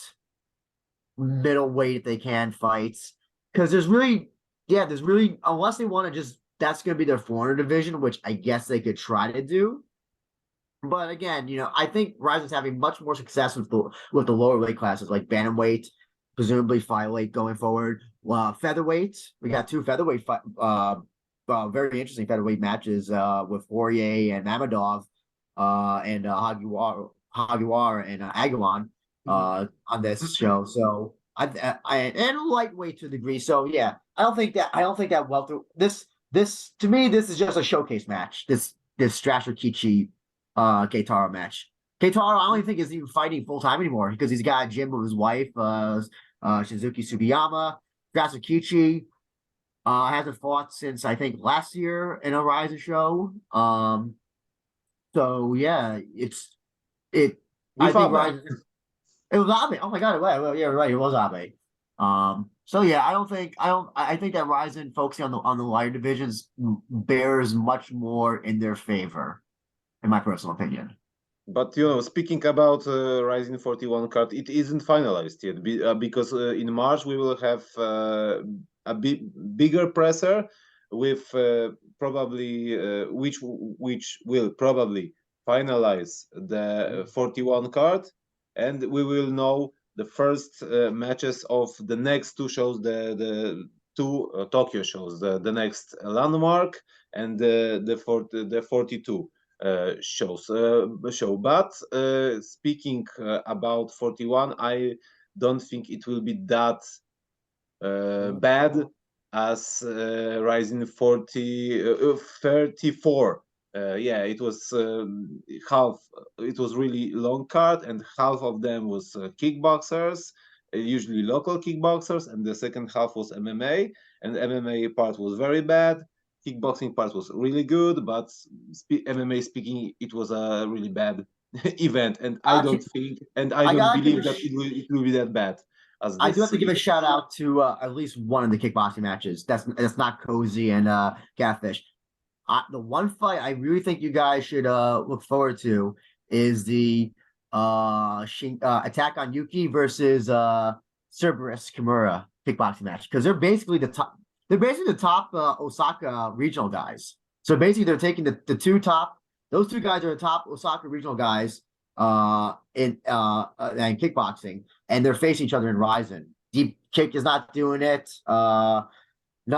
middleweight if they can fights because there's really unless they want to just that's going to be their 400 division, which I guess they could try to do. But again, I think Rise is having much more success with the lower weight classes like bantamweight, presumably flyweight going forward. Featherweight, we got two very interesting featherweight matches with Poirier and Mamadov, and Hagiwara and Aguilan on this show. So I and lightweight to a degree. So yeah, I don't think that welter this to me this is just a showcase match. This Strasher Kichi Keitaro match. Keitaro, I don't even think is even fighting full time anymore because he's got a gym with his wife, Shizuki Sugiyama. Strasser hasn't fought since I think last year in a Rise show. So yeah, I With think Abe. Rise. It was Abe. Oh my god! Well, yeah, right. It was Abe. So yeah, I think that Ryzen focusing on the lighter divisions bears much more in their favor, in my personal opinion. But speaking about Rising 41 card, it isn't finalized yet because in March we will have a bigger presser with probably which will probably finalize the 41 card, and we will know the first matches of the next two shows, the two Tokyo shows, the next Landmark and the 42 show. But speaking about 41, I don't think it will be that bad as Rising 34. Yeah, it was half. It was really long card, and half of them was kickboxers, usually local kickboxers, and the second half was MMA. And MMA part was very bad. Kickboxing part was really good, but MMA speaking, it was a really bad event, and I don't think, and I don't believe that it will be that bad. I do have to give a shout out to at least one of the kickboxing matches. That's not Cozy and Catfish. The one fight I really think you guys should look forward to is the Attack on Yuki versus Cerberus Kimura kickboxing match, because they're basically the top. They're basically the top Osaka regional guys. So basically, they're taking the two top. Those two guys are the top Osaka regional guys in kickboxing, and they're facing each other in Ryzen. Deep Kick is not doing it. None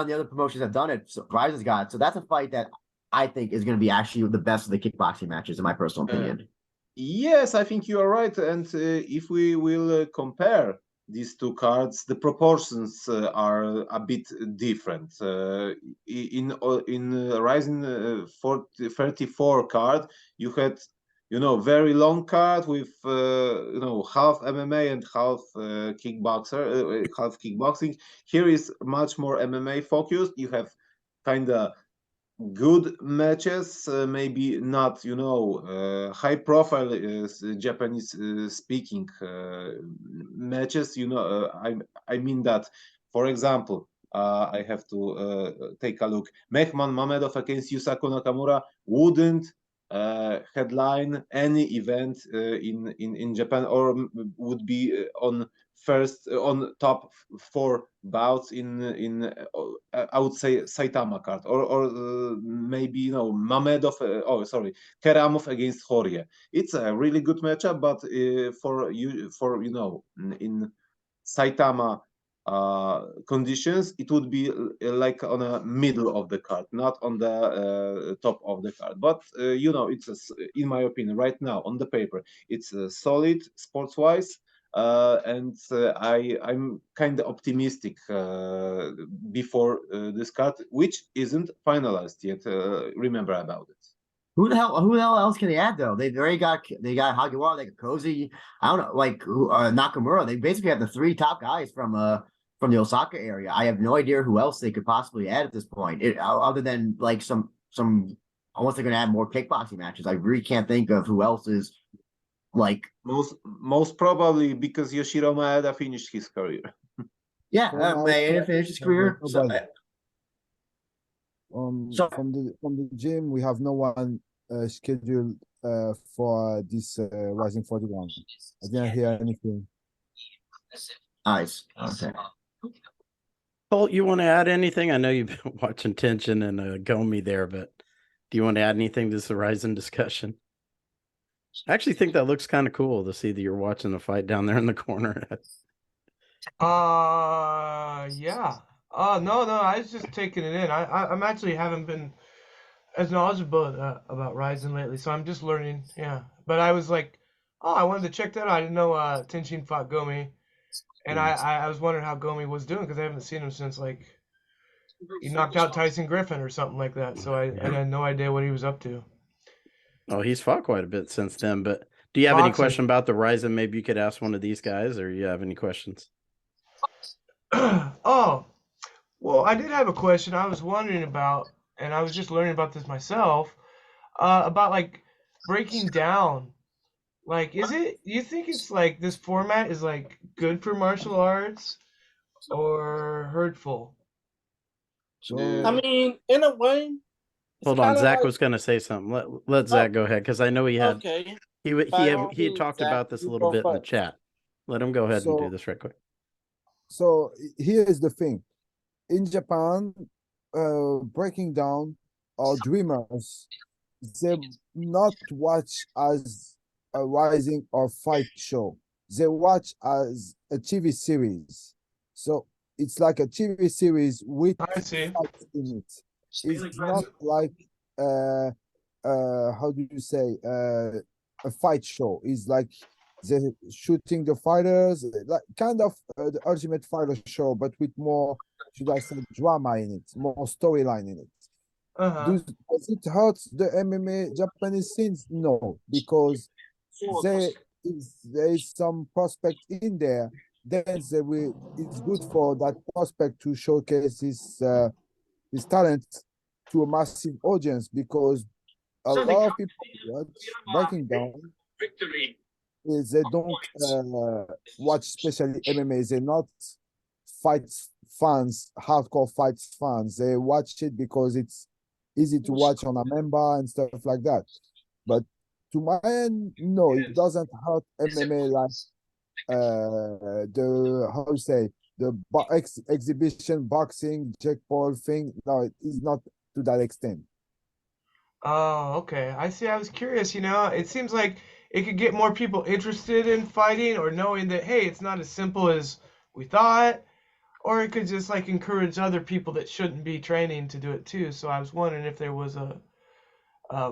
of the other promotions have done it. So Ryzen's got it. So that's a fight that I think is going to be actually the best of the kickboxing matches, in my personal opinion. Yes, I think you are right. And if we will compare these two cards, the proportions are a bit different. In Ryzen 34 card, you had very long card with half MMA and half kickboxing. Here is much more MMA focused. You have kind of good matches, maybe not high profile Japanese speaking matches. I mean that, for example, I have to take a look. Mehman Mamedov against Yusaku Nakamura wouldn't headline any event in Japan, or would be on top 4 bouts in I would say Saitama card, or maybe Mamedov Keramov against Horie. It's a really good matchup, but for in Saitama conditions, it would be like on a middle of the card, not on the top of the card. But it's in my opinion right now on the paper, it's solid sports wise. And I'm kind of optimistic before this card, which isn't finalized yet. Remember about it. Who the hell else can they add though? They got Hagiwara, they got Cozy. I don't know, like Nakamura. They basically have the three top guys from the Osaka area. I have no idea who else they could possibly add at this point, other than like some. Unless they're going to add more kickboxing matches, I really can't think of who else is like most probably because Yoshiro Maeda finished his career. Yeah, Maeda finished his career. From the gym, we have no one scheduled for this Rising 41. I didn't hear anything. Nice. Okay. Colt, you want to add anything? I know you've been watching Tension and Gomi there, but do you want to add anything to this Horizon discussion? I actually think that looks kind of cool to see that you're watching the fight down there in the corner. Yeah. No, I was just taking it in. I'm actually haven't been as knowledgeable about Ryzen lately, so I'm just learning. Yeah, but I was like, I wanted to check that out. I didn't know Tenshin fought Gomi, and I was wondering how Gomi was doing because I haven't seen him since like he knocked out Tyson Griffin or something like that. So I had no idea what he was up to. Oh, he's fought quite a bit since then. But do you have any question about the Ryzen? Maybe you could ask one of these guys, or you have any questions? Oh, well, I did have a question I was wondering about, and I was just learning about this myself, about like breaking down. Like, you think it's like this format is like good for martial arts or hurtful? I mean, in a way. Hold on, Zach was going to say something. Let Zach go ahead because I know he had. Okay. He had talked about this a little bit in the chat. Let him go ahead and do this right quick. So here is the thing. In Japan, breaking down our dreamers, they not watch as a rising or fight show. They watch as a TV series. So it's like a TV series with I see. fights in it. It's not like how do you say a fight show. It's like they're shooting the fighters, like kind of the Ultimate Fighter show, but with more, should I say, drama in it, more storyline in it. Does it hurt the MMA Japanese scenes? No, because there is some prospect in there. Then it's good for that prospect to showcase his talent to a massive audience, because a lot of people watch Breaking Down is they don't watch especially MMA. They're not fight fans, hardcore fights fans. They watch it because it's easy to watch on a member and stuff like that. But to my end, no, it doesn't hurt MMA like the how you say the exhibition boxing Jake Paul thing. No, it is not to that extent. Oh, okay. I see. I was curious, it seems like it could get more people interested in fighting or knowing that, hey, it's not as simple as we thought, or it could just like encourage other people that shouldn't be training to do it too. So I was wondering if there was a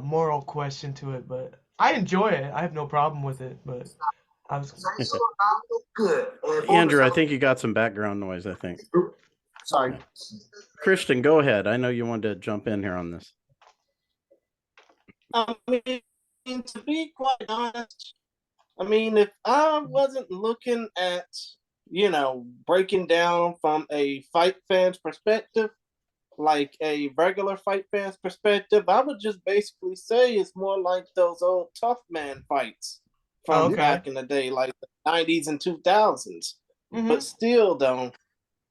moral question to it, but I enjoy it. I have no problem with it, but I was Andrew, I think you got some background noise, I think. Sorry. Yeah. Christian, go ahead. I know you wanted to jump in here on this. I mean, to be quite honest, I mean, if I wasn't looking at, breaking down from a fight fan's perspective, like a regular fight fan's perspective, I would just basically say it's more like those old tough man fights from back in the day, like the 90s and 2000s. But still, though,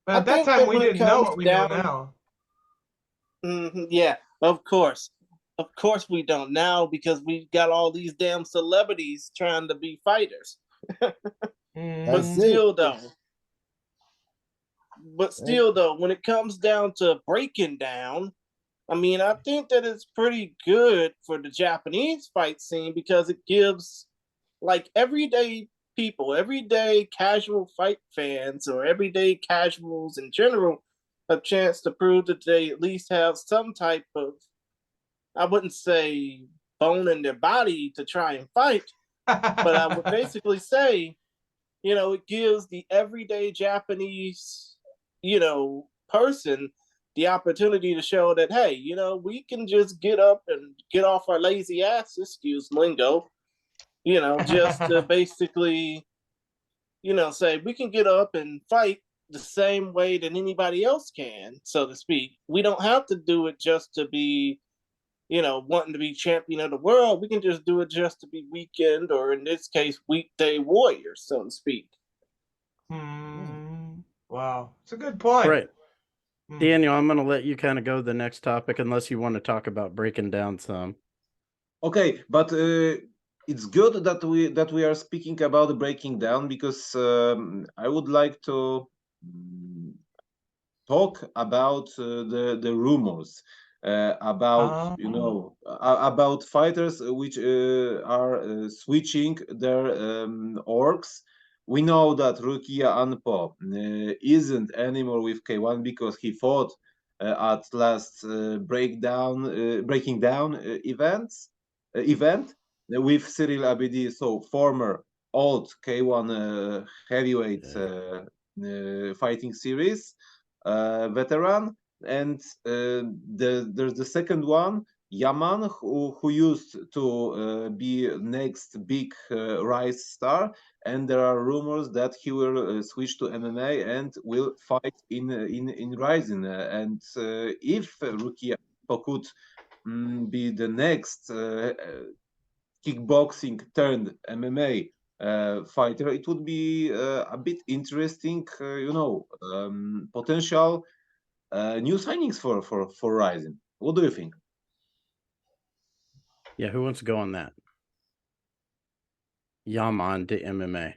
but at that time we didn't know what we know now. Yeah, of course. Of course we don't now, because we got all these damn celebrities trying to be fighters. But still though, when it comes down to breaking down, I mean, I think that it's pretty good for the Japanese fight scene, because it gives like everyday people, everyday casual fight fans, or everyday casuals in general, a chance to prove that they at least have some type of, I wouldn't say bone in their body to try and fight, but I would basically say, it gives the everyday Japanese, person the opportunity to show that, hey, we can just get up and get off our lazy ass, excuse lingo, just to basically, say we can get up and fight the same way that anybody else can, so to speak. We don't have to do it just to be, wanting to be champion of the world. We can just do it just to be weekend, or in this case, weekday warriors, so to speak. Wow. It's a good point. Right. Daniel, I'm going to let you kind of go to the next topic, unless you want to talk about breaking down some. Okay, but it's good that we are speaking about breaking down, because I would like to talk about the rumors about about fighters which are switching their orgs. We know that Rukia Anpo isn't anymore with K1 because he fought at last breaking down event with Cyril Abedi, so former old K1 heavyweight fighting series veteran. And there's the second one, Yaman, who used to be next big Rise star, and there are rumors that he will switch to MMA and will fight in Rising. And if Ruki could be the next kickboxing turned MMA fighter, it would be a bit interesting, potential new signings for Rising. What do you think? Yeah, who wants to go on that? Yaman to MMA.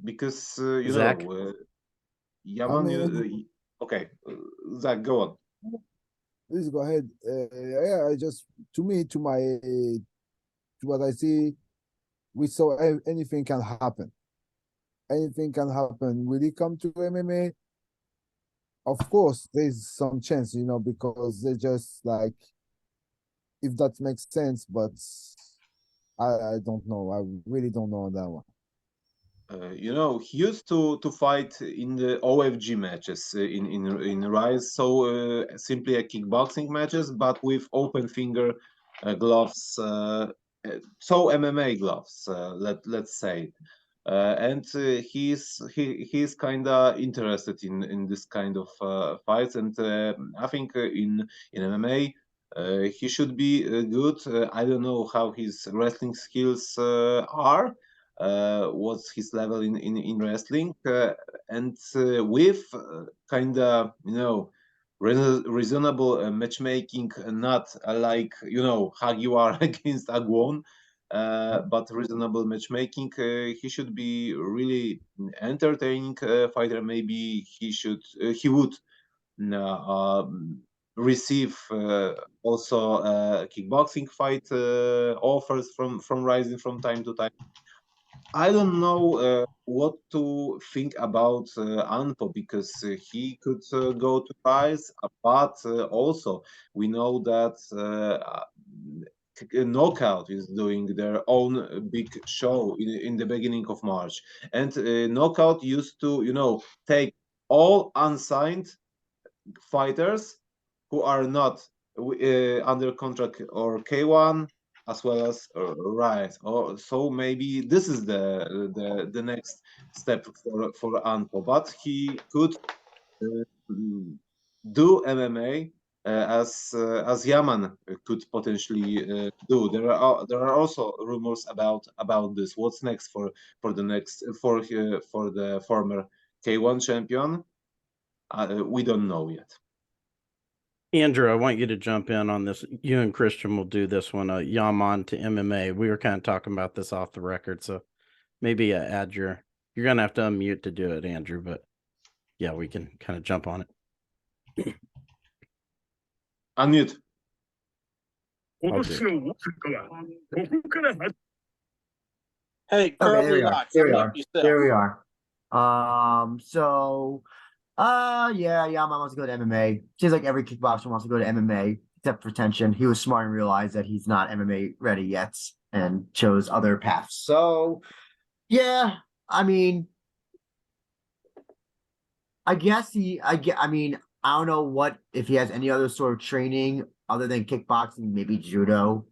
Because Zach? Yaman. Okay, Zach, go on. Please go ahead. Yeah, I just to me, to what I see, we saw anything can happen. Anything can happen. Will he come to MMA? Of course, there's some chance, because they just like if that makes sense, but I don't know. I really don't know on that one. He used to fight in the OFG matches in Rise, so simply a kickboxing matches, but with open finger gloves, so MMA gloves, let's say. And he's kind of interested in this kind of fights, and I think in MMA he should be good. I don't know how his wrestling skills are, what's his level in wrestling, and with kind of reasonable matchmaking, not like Hagiwara against Agwon, but reasonable matchmaking, he should be really entertaining fighter. Maybe he would receive also kickboxing fight offers from Rising from time to time. I don't know what to think about Anpo, because he could go to Rise, but also we know that Knockout is doing their own big show in the beginning of March, and Knockout used to take all unsigned fighters who are not under contract or K1 as well as Rise. Or so maybe this is the next step for Anpo, but he could do MMA as Yaman could potentially do. There are also rumors about this. What's next for the next for the former K1 champion? We don't know yet. Andrew, I want you to jump in on this. You and Christian will do this one, Yaman to MMA. We were kind of talking about this off the record, so maybe add you're going to have to unmute to do it, Andrew, but yeah, we can kind of jump on it. Unmute. Hey, Okay, there we Curly are. Locks, There we unmute are. yourself. There we are. So, yeah, Yaman wants to go to MMA. Seems like every kickboxer wants to go to MMA, except for Tension. He was smart and realized that he's not MMA ready yet and chose other paths. So, yeah, I mean, I guess I mean, I don't know what if he has any other sort of training other than kickboxing, maybe judo,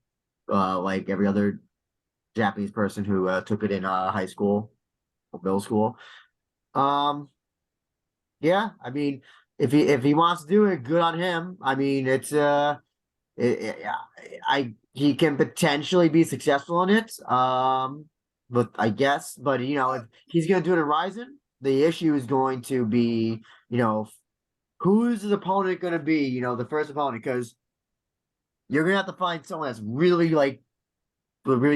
like every other Japanese person who took it in high school or middle school. Yeah, I mean, if he wants to do it, good on him. I mean, it's he can potentially be successful in it. But I guess, but if he's gonna do it in Ryzen, the issue is going to be, who's his opponent gonna be? The first opponent, because you're gonna have to find someone that's really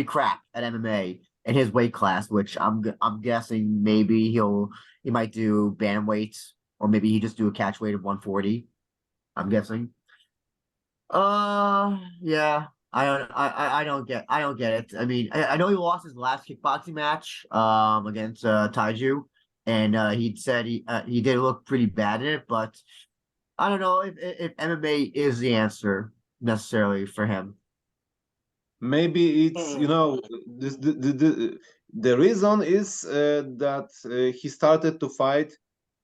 crap at MMA in his weight class, which I'm guessing maybe he might do bantamweight, or maybe he just do a catch weight of 140. I'm guessing. Yeah. I don't get it. I mean, I know he lost his last kickboxing match against Taiju, and he said he did look pretty bad in it, but I don't know if MMA is the answer necessarily for him. Maybe it's this, the reason is that he started to fight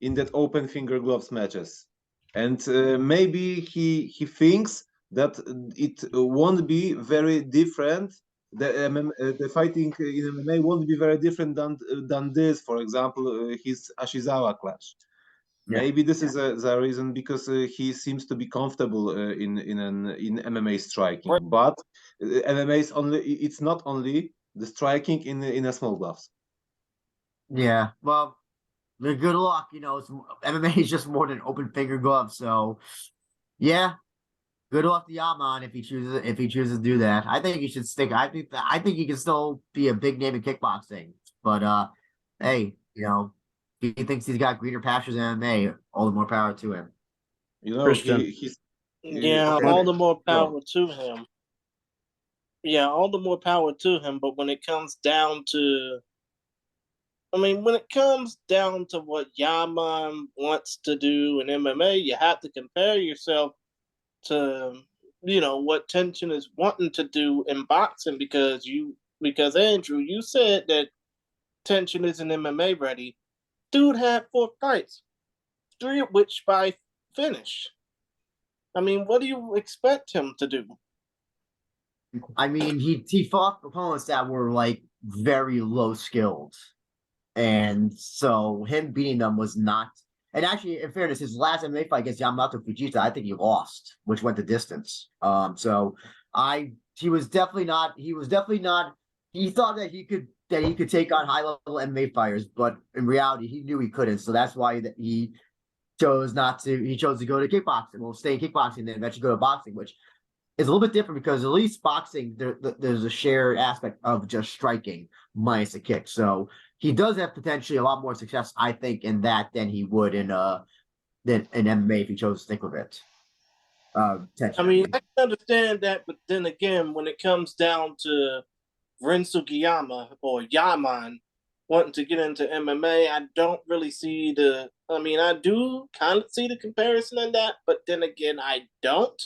in that open finger gloves matches, and maybe he thinks that it won't be very different. The fighting in MMA won't be very different than this. For example, his Ashizawa clash. Yeah. Maybe this is the reason, because he seems to be comfortable in MMA striking. But MMA is only, it's not only the striking in a small gloves. Yeah. Well, good luck. MMA is just more than open finger gloves. So, yeah, Good luck to Yaman if he chooses to do that. I think he should stick. I think he can still be a big name in kickboxing. But hey, if he thinks he's got greener pastures in MMA, all the more power to him. Christian. He's Yeah, okay. all the more Go. power to him. Yeah, all the more power to him. But when it comes down to, when it comes down to what Yaman wants to do in MMA, you have to compare yourself to, what Tension is wanting to do in boxing because Andrew, you said that Tension isn't MMA ready. Dude had 4 fights, 3 of which by finish. What do you expect him to do? He fought opponents that were like very low skilled, and so him beating them was not. And actually, in fairness, his last MMA fight against Yamato Fujita, I think he lost, which went the distance. He was definitely not. He was definitely not. He thought that he could take on high level MMA fighters, but in reality, he knew he couldn't. So that's why he chose not to. He chose to go to kickboxing. Well, stay in kickboxing, then eventually go to boxing, which is a little bit different because at least boxing there's a shared aspect of just striking minus a kick. So he does have potentially a lot more success, I think, in that than he would in MMA if he chose to stick with it. I can understand that, but then again, when it comes down to Ren Sugiyama or Yaman wanting to get into MMA, I don't really see I do kind of see the comparison in that, but then again, I don't.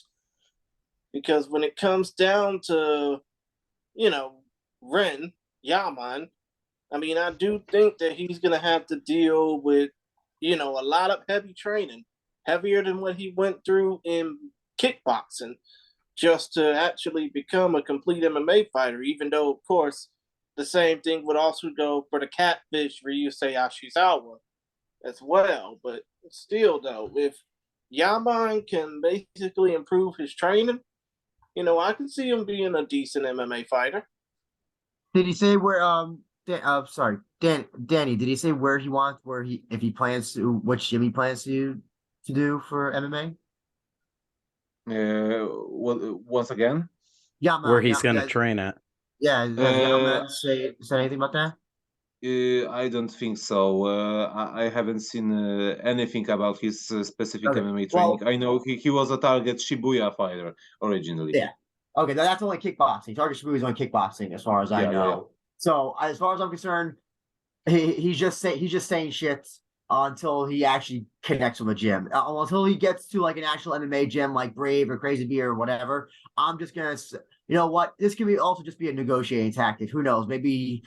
Because when it comes down to, Ren, Yaman, I do think that he's going to have to deal with, a lot of heavy training, heavier than what he went through in kickboxing, just to actually become a complete MMA fighter, even though, of course, the same thing would also go for the catfish Ryusei Ashizawa as well. But still, though, if Yaman can basically improve his training, I can see him being a decent MMA fighter. Did he say where? Sorry, Danny. Did he say where he wants? If he plans to, which gym he plans to do for MMA? Well, once again, Yaman, Where he's going to train at. Yeah, does Yaman say anything about that? I don't think so. I haven't seen anything about his specific Okay. MMA training. Well, I know he was a target Shibuya fighter originally. yeah. Okay, that's only kickboxing. Target Shibuya is only kickboxing, as far as I know. Yeah. So as far as I'm concerned, he's just saying shit until he actually connects with a gym. Until he gets to like an actual MMA gym like Brave or Crazy Beer or whatever. I'm just gonna, you know what? This could be also just be a negotiating tactic. Who knows? Maybe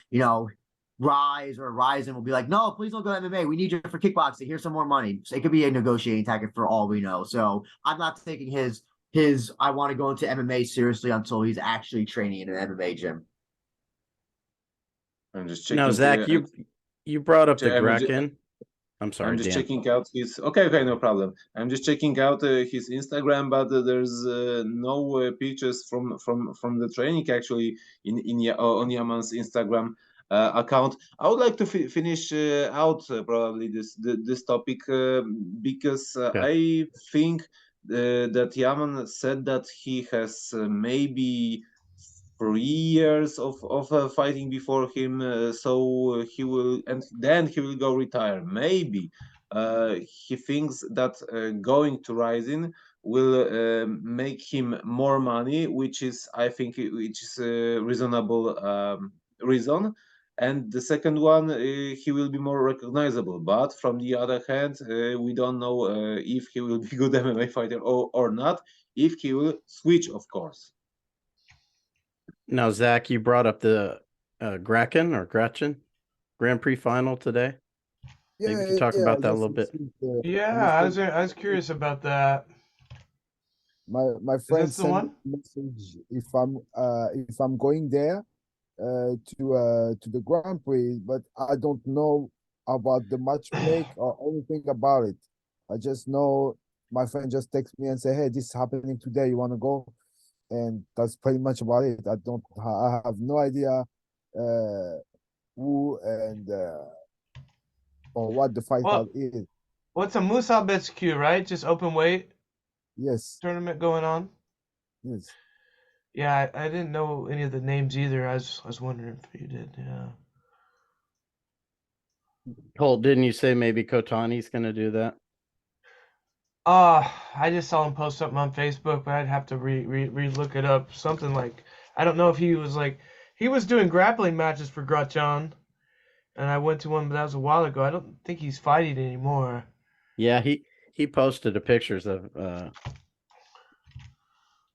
Rise or Ryzen will be like, no, please don't go to MMA. We need you for kickboxing. Here's some more money. So it could be a negotiating tactic for all we know. So I'm not taking his I want to go into MMA seriously until he's actually training in an MMA gym. I'm just checking. Now, Zach, you brought up the Graken. I'm sorry, I'm just Dan. checking out his. Okay, no problem. I'm just checking out his Instagram, but there's no pictures from the training actually on Yaman's Instagram account. I would like to finish out probably this topic because I think that Yaman said that he has maybe 3 years of fighting before him, so he will, and then he will go retire. Maybe he thinks that going to Rising will make him more money, which is, I think, which is a reasonable reason. And the second one, he will be more recognizable. But from the other hand, we don't know if he will be good MMA fighter or not. If he will switch, of course. Now, Zach, you brought up the Graken or Gretchen Grand Prix final today. Maybe you can talk about that a little bit. Yeah, I was curious about that. My friend sent me a message if I'm going there to the Grand Prix, but I don't know about the match make or anything about it. I just know my friend just texted me and say, "Hey, this is happening today. You want to go?" And that's pretty much about it. I have no idea who and or what the fight card is. Well, it's a Musab SQ, right? Just open weight. Yes. Tournament going on. Yes. Yeah, I didn't know any of the names either. I was wondering if you did. Yeah. Colt, didn't you say maybe Kotani's going to do that? I just saw him post something on Facebook, but I'd have to re look it up. Something like, I don't know if he was like, he was doing grappling matches for Grachan, and I went to one, but that was a while ago. I don't think he's fighting anymore. Yeah, he posted a pictures of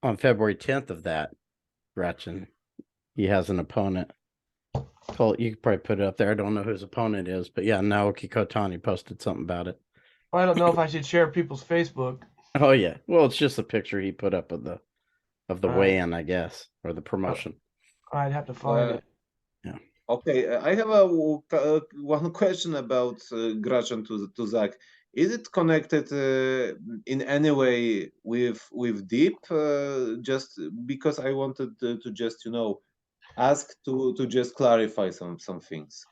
on February 10th of that. Gretchen, he has an opponent. Colt, you could probably put it up there. I don't know who his opponent is, but yeah, Naoki Kotani posted something about it. Well, I don't know if I should share people's Facebook. Oh yeah, well, it's just a picture he put up of the Alright. weigh-in, I guess, or the promotion. I'd have to find it. Yeah. Okay, I have one question about Grachan to Zach. Is it connected in any way with Deep? Just because I wanted to just ask to just clarify some things.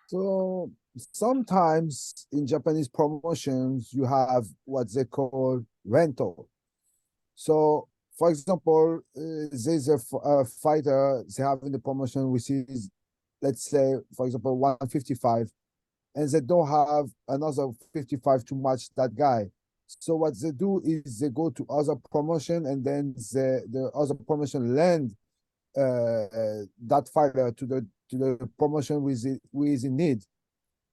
So sometimes in Japanese promotions, you have what they call rental. So, for example, there's a fighter they have in the promotion which is, let's say, for example, 155, and they don't have another 55 to match that guy. So what they do is they go to other promotion, and then the other promotion lend that fighter to the promotion who is in need,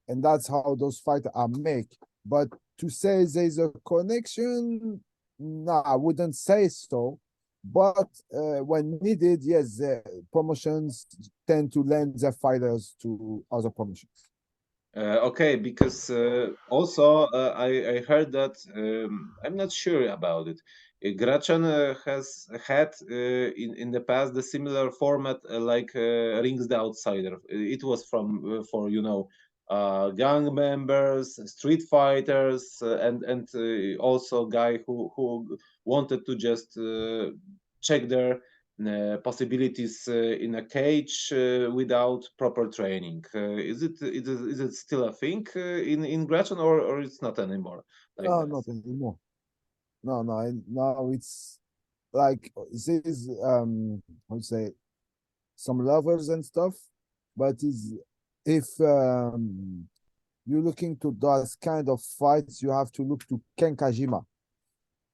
and that's how those fighters are made. But to say there's a connection, no, I wouldn't say so. But when needed, yes, the promotions tend to lend their fighters to other promotions. Okay, because also I heard that I'm not sure about it. Grachan has had in the past the similar format like Rings the Outsider. It was from for gang members, street fighters, and also guy who wanted to just check their possibilities in a cage without proper training. Is it still a thing in Gretchen, or it's not anymore like No, that? not anymore. No, no, now it's like this how to say, some lovers and stuff, but is if you're looking to those kind of fights, you have to look to Kenkajima.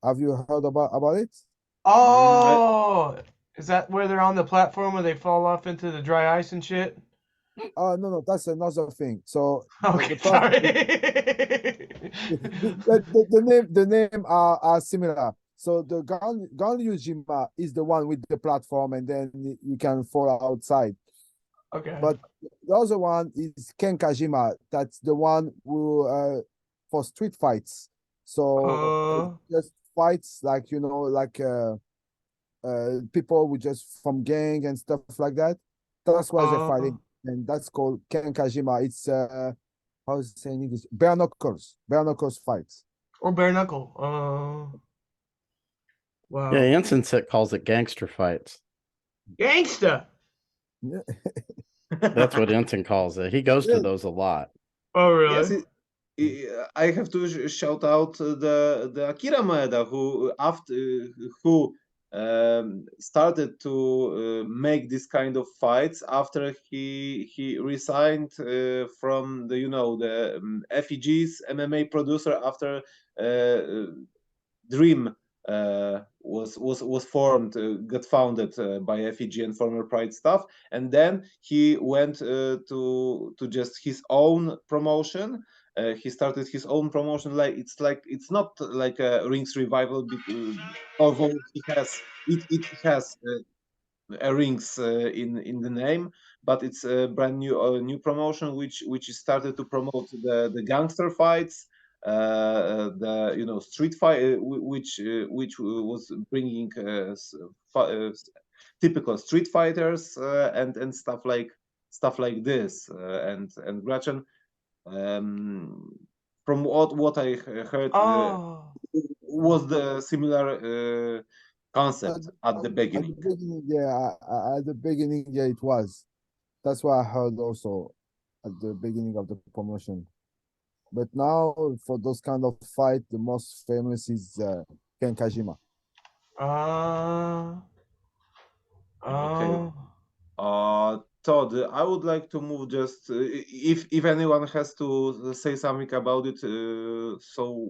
Have you heard about it? Oh, is that where they're on the platform where they fall off into the dry ice and shit? Oh, no, that's another thing. So Okay, the sorry. the name are similar. So the Ganryujima is the one with the platform, and then you can fall outside. Okay. But the other one is Kenkajima. That's the one who for street fights. So just fights like like people who just from gang and stuff like that. That's why they're fighting, and that's called Kenkajima. It's how is it saying in English? Bare knuckles fights. or bare knuckle. Wow. Yeah, Ensign calls it gangster fights. Gangsta. That's what Ensign calls it. He goes to those a lot. Oh, Yes, really? I have to shout out the Akira Maeda who started to make this kind of fights after he resigned from the FEG's MMA producer after Dream was formed, got founded by FEG and former Pride staff, and then he went to just his own promotion. He started his own promotion. It's not like a Rings revival, although it has rings in the name, but it's a brand new promotion which started to promote the gangster fights, the street fight, which was bringing typical street fighters and stuff like this, and Gretchen, from what I heard, Oh. was the similar concept at the At the beginning. beginning, yeah, at the beginning, yeah, it was. That's what I heard also at the beginning of the promotion. But now, for those kind of fight, the most famous is Ken Kajima. Okay. Uh, Todd, I would like to move just if anyone has to say something about it, so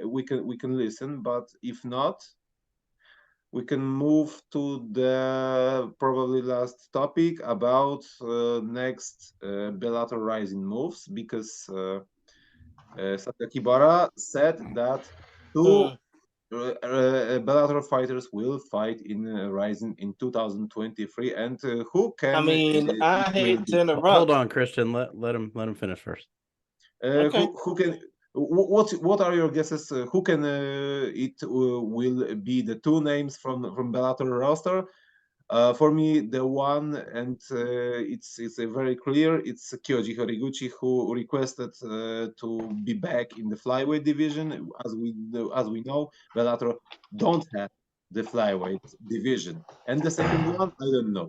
we can listen. But if not, we can move to the probably last topic about next Bellator Rising moves, because Sakakibara said that two Mm. Bellator fighters will fight in Rising in 2023, and who I can mean, I it will hate to be? Hold interrupt. on, Christian. Let him finish first. Okay. Who can? What are your guesses? Who can it will be the two names from Bellator roster? For me, the one, and it's very clear. It's Kyoji Horiguchi, who requested to be back in the flyweight division. As we know, Bellator don't have the flyweight division, and the second one, I don't know.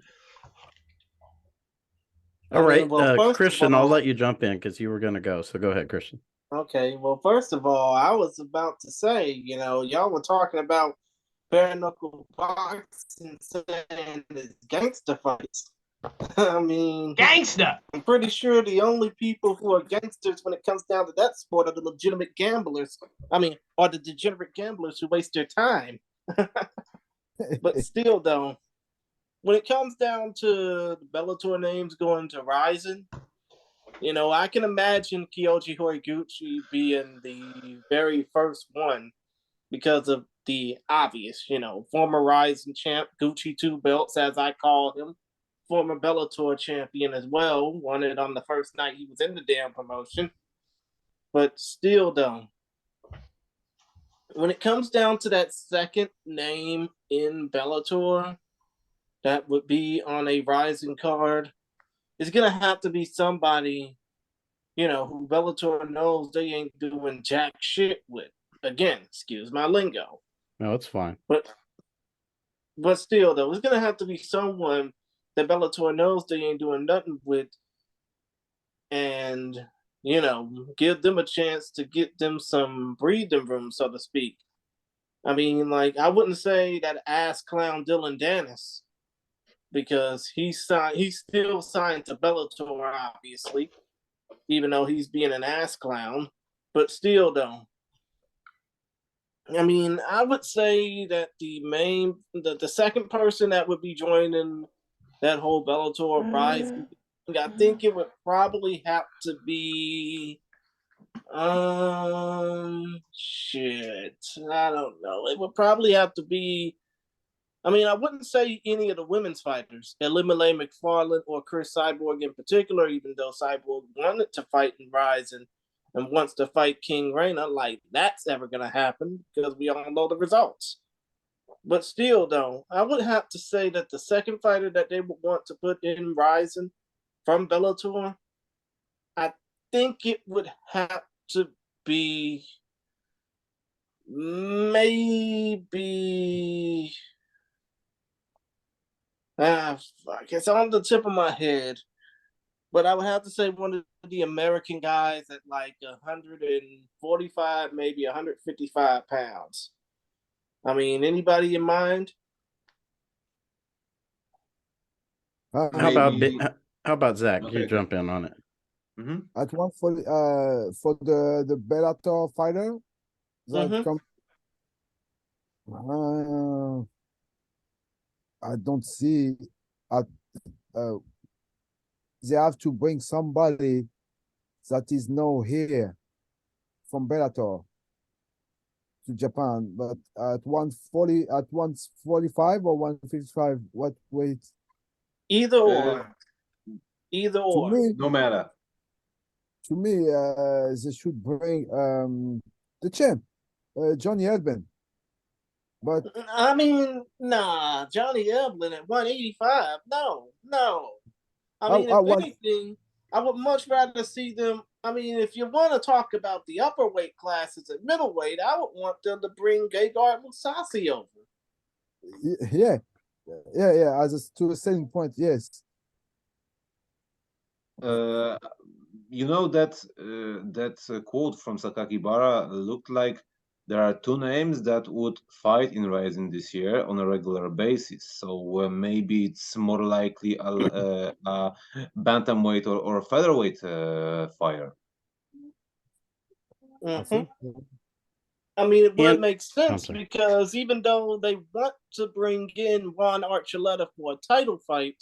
All right, well, first of Christian, I'll all, let you jump in because you were going to go. So go ahead, Christian. okay. Well, first of all, I was about to say, y'all were talking about bare knuckle boxing, saying it's gangster fights. I mean, gangster. I'm pretty sure the only people who are gangsters when it comes down to that sport are the legitimate gamblers. I mean, are the degenerate gamblers who waste their time. But still, though, when it comes down to the Bellator names going to Ryzen, I can imagine Kyoji Horiguchi being the very first one because of the obvious, former Ryzen champ, Gucci 2 belts, as I call him, former Bellator champion as well, won it on the first night he was in the damn promotion. But still, though, when it comes down to that second name in Bellator, that would be on a Rising card, it's going to have to be somebody, who Bellator knows they ain't doing jack shit with. Again, excuse my lingo. No, it's fine. But still, though, it's going to have to be someone that Bellator knows they ain't doing nothing with, and give them a chance to get them some breathing room, so to speak. I mean, like, I wouldn't say that ass clown Dylan Dennis, because he's still signed to Bellator, obviously, even though he's being an ass clown. But still, though, I mean, I would say that the second person that would be joining that whole Bellator Rising, I think it would probably have to be, shit, I don't know. It would probably have to be. I mean, I wouldn't say any of the women's fighters, Elimele McFarland or Chris Cyborg in particular, even though Cyborg wanted to fight in Rising and wants to fight King Reina, like that's ever going to happen because we all know the results. But still, though, I would have to say that the second fighter that they would want to put in Rising from Bellator, I think it would have to be maybe. Fuck, it's on the tip of my head. But I would have to say one of the American guys at like 145, maybe 155 pounds. I mean, anybody in mind? How Maybe. about Zach? You Okay. jump in on it. Mm-hmm. At one for the Bellator fighter that come. I don't see. At uh, they have to bring somebody that is now here from Bellator to Japan, but at 140, at 145 or 155, what weight? Either Uh, or. Either To or. me, no matter. they should bring the champ, Johnny Edmund. But I mean, nah, Johnny Eblin at 185. No. I mean, I if want anything, I would much rather see them. I mean, if you want to talk about the upper weight classes at middleweight, I would want them to bring Gegard Mousasi over. yeah, as to a selling point, yes. You know that quote from Sakakibara looked like there are two names that would fight in Rising this year on a regular basis. So maybe it's more likely a bantamweight or a featherweight fighter. I think I mean, it would And make I'm sense sorry. because even though they want to bring in Juan Archuleta for a title fight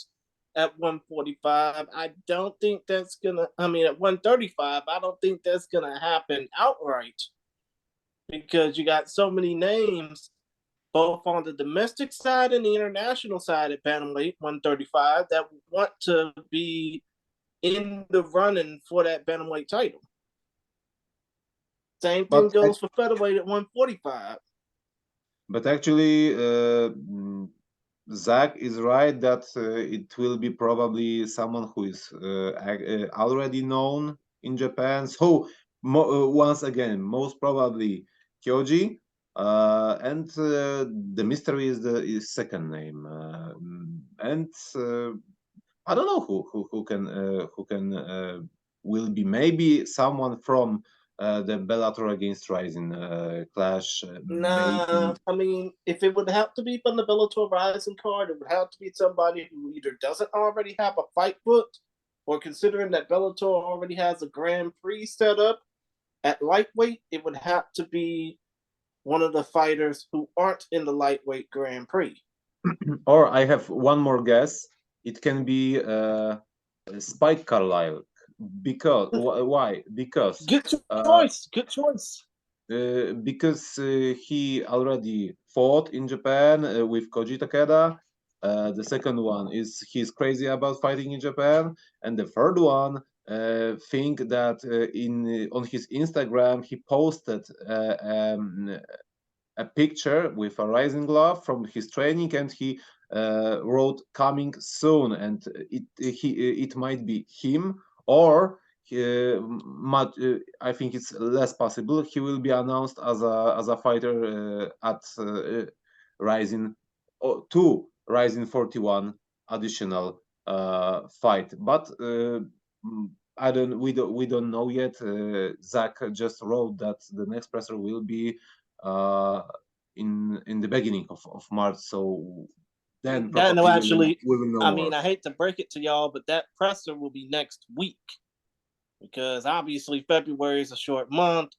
at 145, I don't think that's gonna. I mean, at 135, I don't think that's gonna happen outright because you got so many names both on the domestic side and the international side at bantamweight 135 that want to be in the running for that bantamweight title. Same thing But goes for featherweight at 145. but actually, Zach is right that it will be probably someone who is already known in Japan. So once again, most probably Kyoji, and the mystery is the second name, and I don't know who can will be maybe someone from the Bellator against Rising clash, Nah, maybe. I mean, if it would have to be from the Bellator Rising card, it would have to be somebody who either doesn't already have a fight booked, or considering that Bellator already has a Grand Prix set up at lightweight, it would have to be one of the fighters who aren't in the lightweight Grand Prix. Or I have one more guess. It can be Spike Carlisle. Because why? Good Uh, choice. Good choice. because he already fought in Japan with Koji Takeda. The second one is he's crazy about fighting in Japan, and the third one think that in on his Instagram he posted a picture with a rising glove from his training, and he wrote "coming soon," and it might be him, or I think it's less possible. He will be announced as a fighter at Rising to Rising 41 additional fight, but. I don't. We don't know yet. Zach just wrote that the next presser will be uh, in the beginning of March. So then That no, probably actually, we will know I mean, more. I hate to break it to y'all, but that presser will be next week because obviously February is a short month.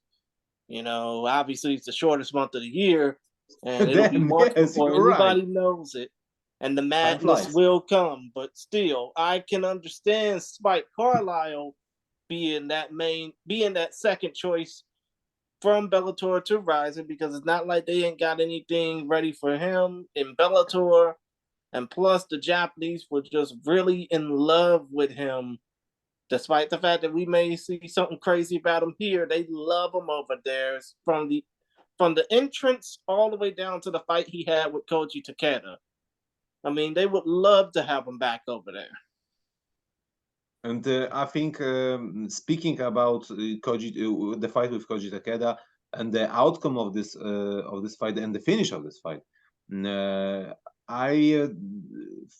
You know, obviously it's the shortest month of the year, and it'll be Then months yes, before you're right. anybody knows it, and the Time madness flies. will come. But still, I can understand Spike Carlisle being that second choice from Bellator to Rising because it's not like they ain't got anything ready for him in Bellator. And plus, the Japanese were just really in love with him. Despite the fact that we may see something crazy about him here, they love him over there. From the entrance all the way down to the fight he had with Koji Takeda. I mean, they would love to have him back over there. And I think speaking about the fight with Koji Takeda and the outcome of this fight and the finish of this fight, I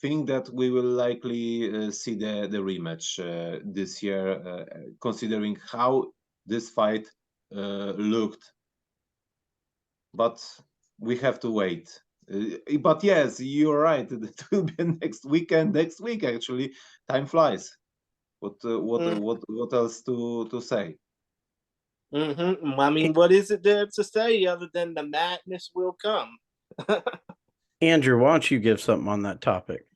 think that we will likely see the rematch this year, considering how this fight looked. But we have to wait. But yes, you're right. It will be next weekend. Next week, actually, time flies. What else to say? Mm-hmm. I mean, what is it there to say other than the madness will come? Andrew, why don't you give something on that topic?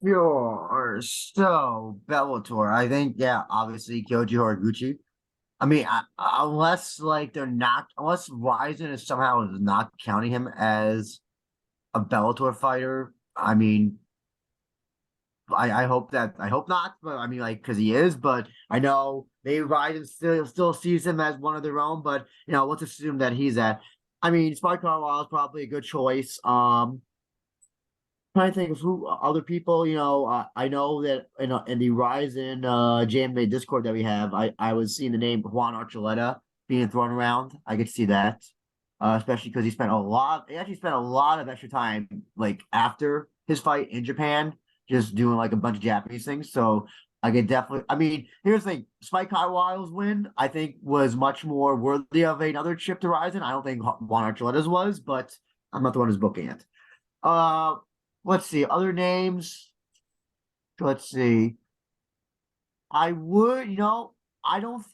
Sure. So Bellator, I think, yeah, obviously Kyoji Horiguchi. I mean, unless like they're not, unless Ryzen is somehow not counting him as a Bellator fighter. I mean, I hope not, but I mean, like, because he is, but I know maybe Ryzen still sees him as one of their own, but let's assume that he's at. I mean, Spike Carlisle is probably a good choice. Trying to think of who other people, I know that in the Ryzen JMA Discord that we have, I was seeing the name Juan Archuleta being thrown around. I could see that, especially because he actually spent a lot of extra time like after his fight in Japan, just doing like a bunch of Japanese things. So I could definitely. I mean, here's the thing: Spike Carlisle's win, I think, was much more worthy of another trip to Ryzen. I don't think Juan Archuleta's was, but I'm not the one who's booking it. Uh, let's see other names. Let's see. I would, I don't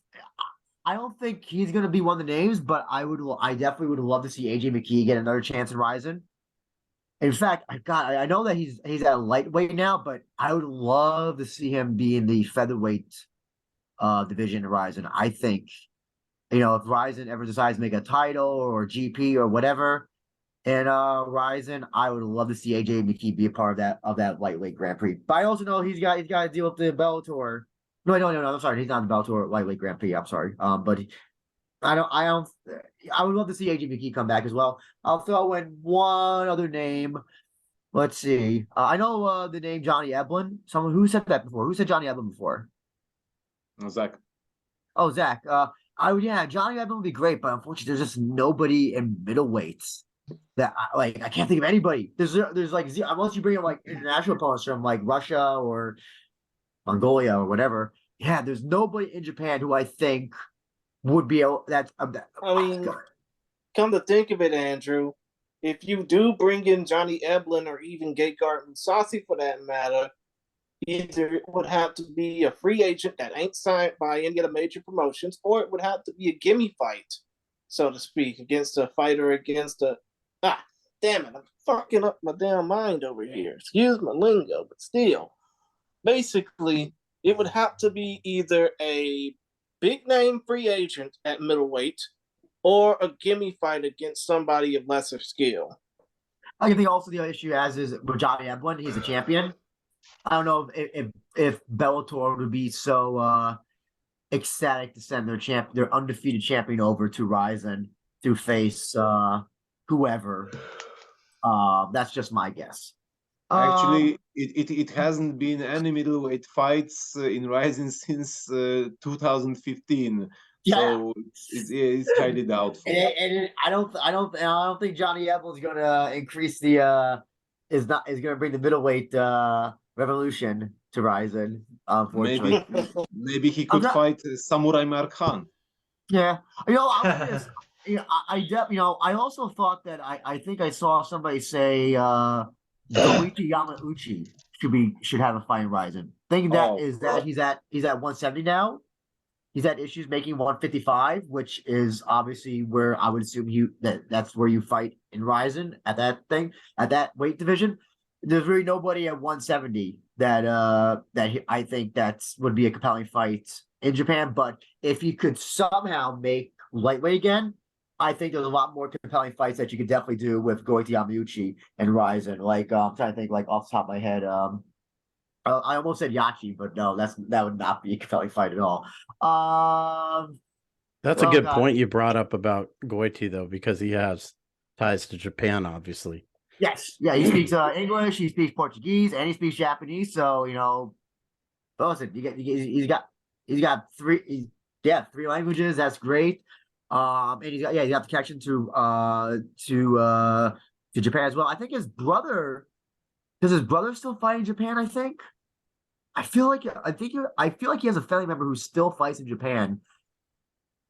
think he's gonna be one of the names, but I definitely would love to see AJ McKee get another chance in Ryzen. In fact, I know that he's at a lightweight now, but I would love to see him be in the featherweight division in Ryzen. I think, if Ryzen ever decides to make a title or GP or whatever in Ryzen, I would love to see AJ McKee be a part of that lightweight Grand Prix. But I also know he's got to deal with the Bellator. No, I'm sorry, he's not the Bellator lightweight Grand Prix. I'm sorry. But I don't. I would love to see AJ McKee come back as well. I'll throw in one other name. Let's see. I know the name Johnny Eblin. Someone who said that before. Who said Johnny Eblin before? Zach. Oh, Zach. Johnny Eblin would be great, but unfortunately, there's just nobody in middleweights that I can't think of anybody. There's like unless you bring up like international opponents from like Russia or Mongolia or whatever. Yeah, there's nobody in Japan who I think would be able. I mean, come to think of it, Andrew, if you do bring in Johnny Eblin or even Gegard Mousasi for that matter, either it would have to be a free agent that ain't signed by any of the major promotions, or it would have to be a gimme fight, so to speak, against a fighter against a damn it, I'm fucking up my damn mind over here. Excuse my lingo, but still. Basically, it would have to be either a big name free agent at middleweight or a gimme fight against somebody of lesser skill. I think also the other issue as is with Johnny Eblin, he's a champion. I don't know if Bellator would be so ecstatic to send their undefeated champion over to Ryzen to face whoever. That's just my guess. Actually, it hasn't been any middleweight fights in Ryzen since 2015. Yeah. So it's highly doubtful. And I don't think Johnny Ebel's gonna increase the is gonna bring the middleweight revolution to Ryzen. Unfortunately, maybe he could fight Samurai Mark Khan. Yeah, I also thought that I think I saw somebody say Goichi Yamauchi should have a fight in Ryzen. Thinking that he's at 170 now. He's had issues making 155, which is obviously where I would assume that's where you fight in Ryzen at that weight division. There's really nobody at 170 that I think would be a compelling fight in Japan. But if you could somehow make lightweight again, I think there's a lot more compelling fights that you could definitely do with Goichi Yamauchi and Ryzen. Like I'm trying to think like off the top of my head. I almost said Yachi, but no, that would not be a compelling fight at all. That's a good point you brought up about Goiti, though, because he has ties to Japan, obviously. Yes, yeah, he speaks English, he speaks Portuguese, and he speaks Japanese. So listen, he's got three languages. That's great. And he's got the connection to Japan as well. I think his brother. Does his brother still fight in Japan? I feel like he has a family member who still fights in Japan,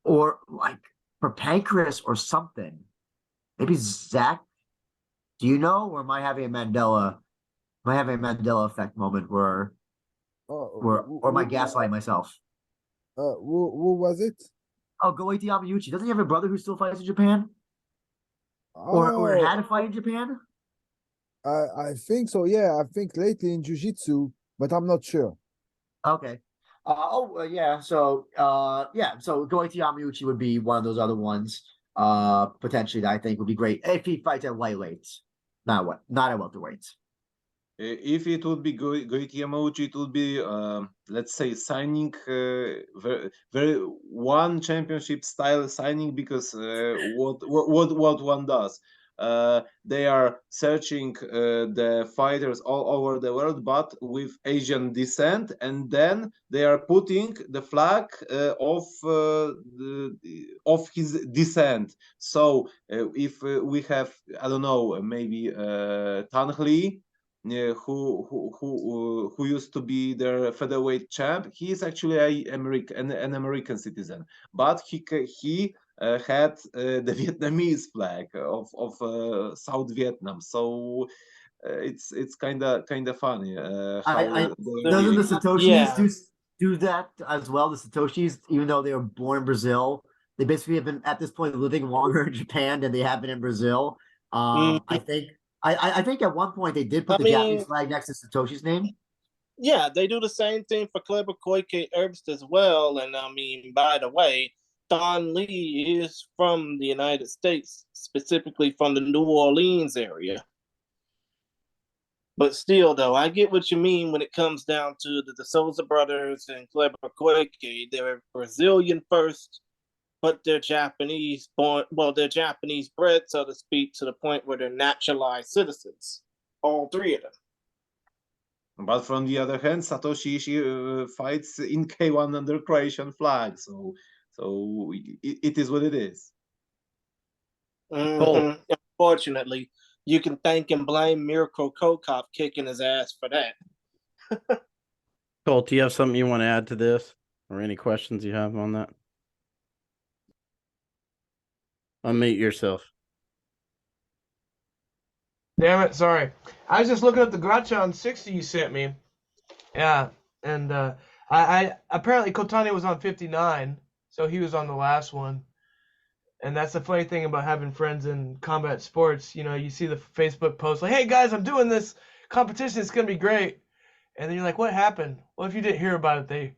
or like for Pancreas or something. Maybe Zach. Do you know, or am I having a Mandela effect moment where am I gaslighting myself? Who was it? Oh, Goichi Yamauchi. Doesn't he have a brother who still fights in Japan? Or had a fight in Japan? I think so. Yeah, I think lately in jiu-jitsu, but I'm not sure. Okay. Yeah. So Goichi Yamauchi would be one of those other ones. Potentially that I think would be great if he fights at lightweights, not at welterweights. If it would be Goichi Yamauchi, it would be let's say signing very one championship style signing, because what one does. They are searching the fighters all over the world, but with Asian descent, and then they are putting the flag of his descent. So if we have, I don't know, maybe Tan Lee, who used to be their featherweight champ. He is actually an American citizen, but he had the Vietnamese flag of South Vietnam. So it's kind of funny I how doesn't the they. Satoshis Yeah. do that as well? The Satoshis, even though they were born in Brazil, they basically have been at this point living longer in Japan than they have been in Brazil. I Mhm. think I think at one point they did put I the Japanese mean, flag next to Satoshi's name. yeah, they do the same thing for Kleber Koike Herbst as well. And I mean, by the way, Don Lee is from the United States, specifically from the New Orleans area. But still, though, I get what you mean when it comes down to the Souza brothers and Kleber Koike. They're Brazilian first, but they're Japanese born. Well, they're Japanese bred, so to speak, to the point where they're naturalized citizens. All three of them. But from the other hand, Satoshi Ishii fights in K1 under Croatian flag, so it is what it is. Colt, Unfortunately, you can thank and blame Mirko Kokop kicking his ass for that. Colt, do you have something you want to add to this, or any questions you have on that? Unmute yourself. Damn it, sorry. I was just looking up the Grachon 60 you sent me. Yeah, and I apparently Kotani was on 59, so he was on the last one. And that's the funny thing about having friends in combat sports. You know, you see the Facebook post like, "Hey guys, I'm doing this competition. It's gonna be great." And then you're like, "What happened?" Well, if you didn't hear about it, they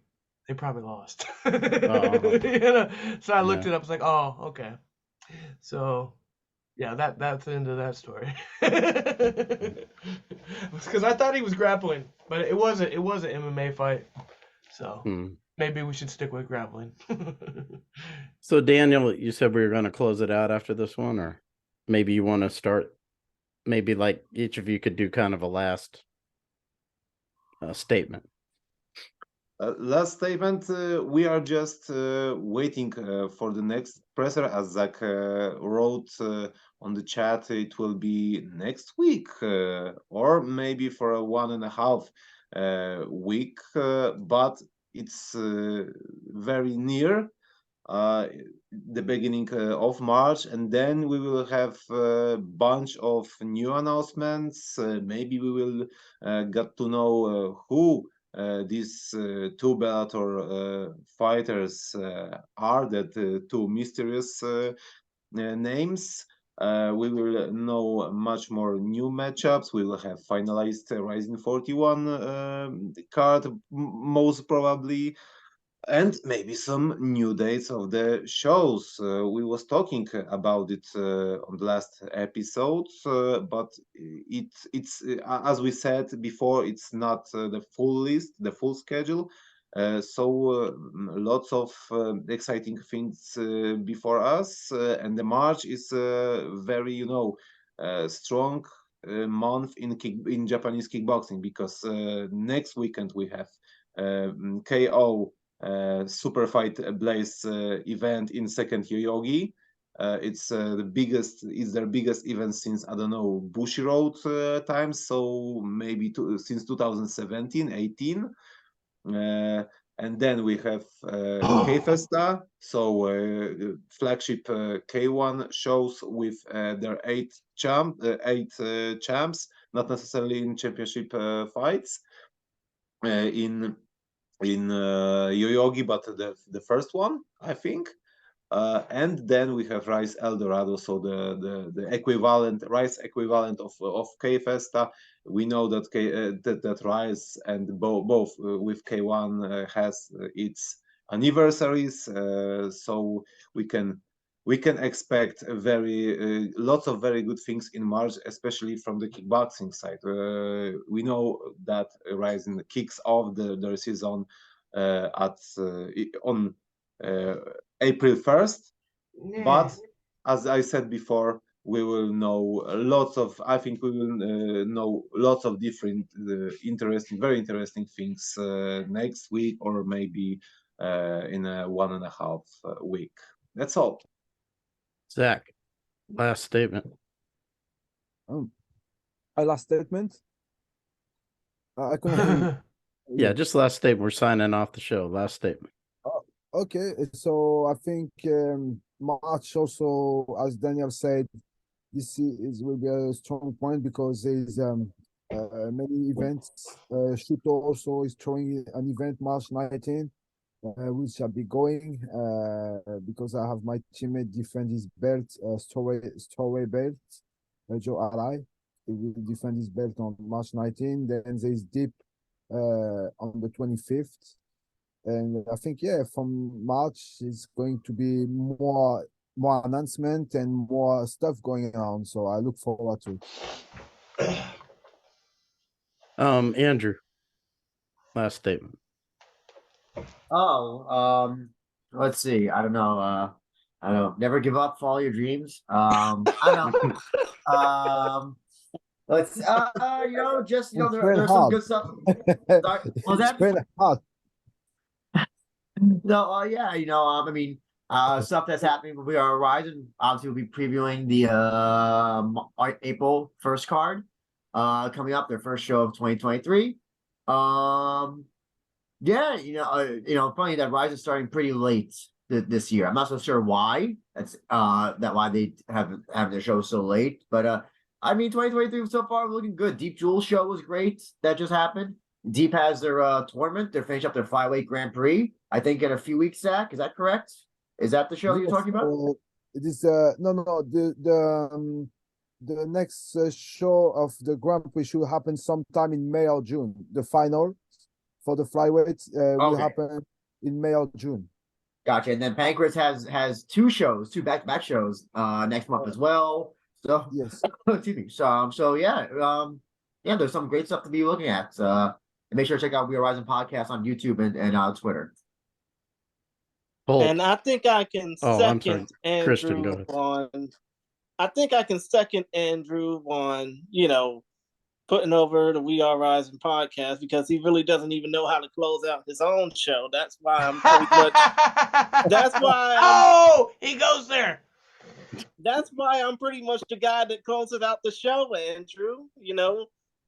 probably lost. Oh. You know? So I looked Yeah. it up. It's like, oh, okay. So yeah, that's the end of that story. Because I thought he was grappling, but it wasn't. It was an MMA fight. So maybe we should stick with grappling. So Daniel, you said we were going to close it out after this one, or maybe you want to start. Maybe like each of you could do kind of a last statement. Last statement, we are just waiting for the next presser, as Zach wrote on the chat. It will be next week, or maybe for a 1.5 week, but it's very near the beginning of March, and then we will have a bunch of new announcements. Maybe we will get to know who these two Bellator fighters are, that two mysterious names. We will know much more new matchups. We will have finalized Rising 41 card, most probably, and maybe some new dates of the shows. We was talking about it on the last episode, but it's as we said before, it's not the full list, the full schedule. So lots of exciting things before us, and the March is very, strong month in Japanese kickboxing, because next weekend we have KO Super Fight Blaze event in second Yoyogi. It's it's their biggest event since, I don't know, Bushiroad times, so maybe since 2017, 18. And then we have K-Festa, so flagship K1 shows with their eight champs, not necessarily in championship fights. In Yoyogi, but the first one, I think. And then we have Rice Eldorado, so the equivalent, Rice equivalent of K Festa. We know that that Rice and both with K1 has its anniversaries, so we can expect lots of very good things in March, especially from the kickboxing side. We know that Rising kicks off their season on April 1st, but as I said before, we will know I think we will know lots of different very interesting things next week, or maybe in a 1.5 week. That's all. Zach, last statement. Oh, a last statement. I couldn't hear you. Yeah, just last statement. We're signing off the show. Last statement. Oh, okay, so I think March also, as Daniel said, will be a strong point because there's many events. Shuto also is throwing an event March 19, which I'll be going because I have my teammate defend his belt, strawweight belt, Joe Alai. He will defend his belt on March 19. Then there's Deep on the 25th. And I think, yeah, from March is going to be more announcement and more stuff going on. So I look forward to it. Andrew, last statement. Oh, let's see. I don't know. I don't know. Never give up. Follow your dreams. I don't know. Let's just And train there's some hard. good stuff. Sorry, what was that? Train hard. No, yeah, I mean, stuff that's happening with We Are Horizon. Obviously, we'll be previewing the April 1st card, coming up, their first show of 2023. Yeah, funny that Rise is starting pretty late this year. I'm not so sure why. That's why they have their show so late. But I mean, 2023 so far looking good. Deep Jewel show was great. That just happened. Deep has their tournament. They're finishing up their flyweight Grand Prix. I think in a few weeks, Zach. Is that correct? Is that the show you're Yes, talking about? it is no the next show of the Grand Prix should happen sometime in May or June. The final for the flyweight will Okay. happen in May or June. Gotcha. And then Pancras has two back-to-back shows next month as well. So Yes. excuse me. So yeah, yeah, there's some great stuff to be looking at. And make sure to check out We Are Rising podcast on YouTube and Twitter. Bolt. And I think I can second Andrew Christian, go ahead. on. I think I can second Andrew on putting over the We Are Rising podcast because he really doesn't even know how to close out his own show. That's why I'm pretty much. That's why. He goes there. That's why I'm pretty much the guy that closes out the show, Andrew.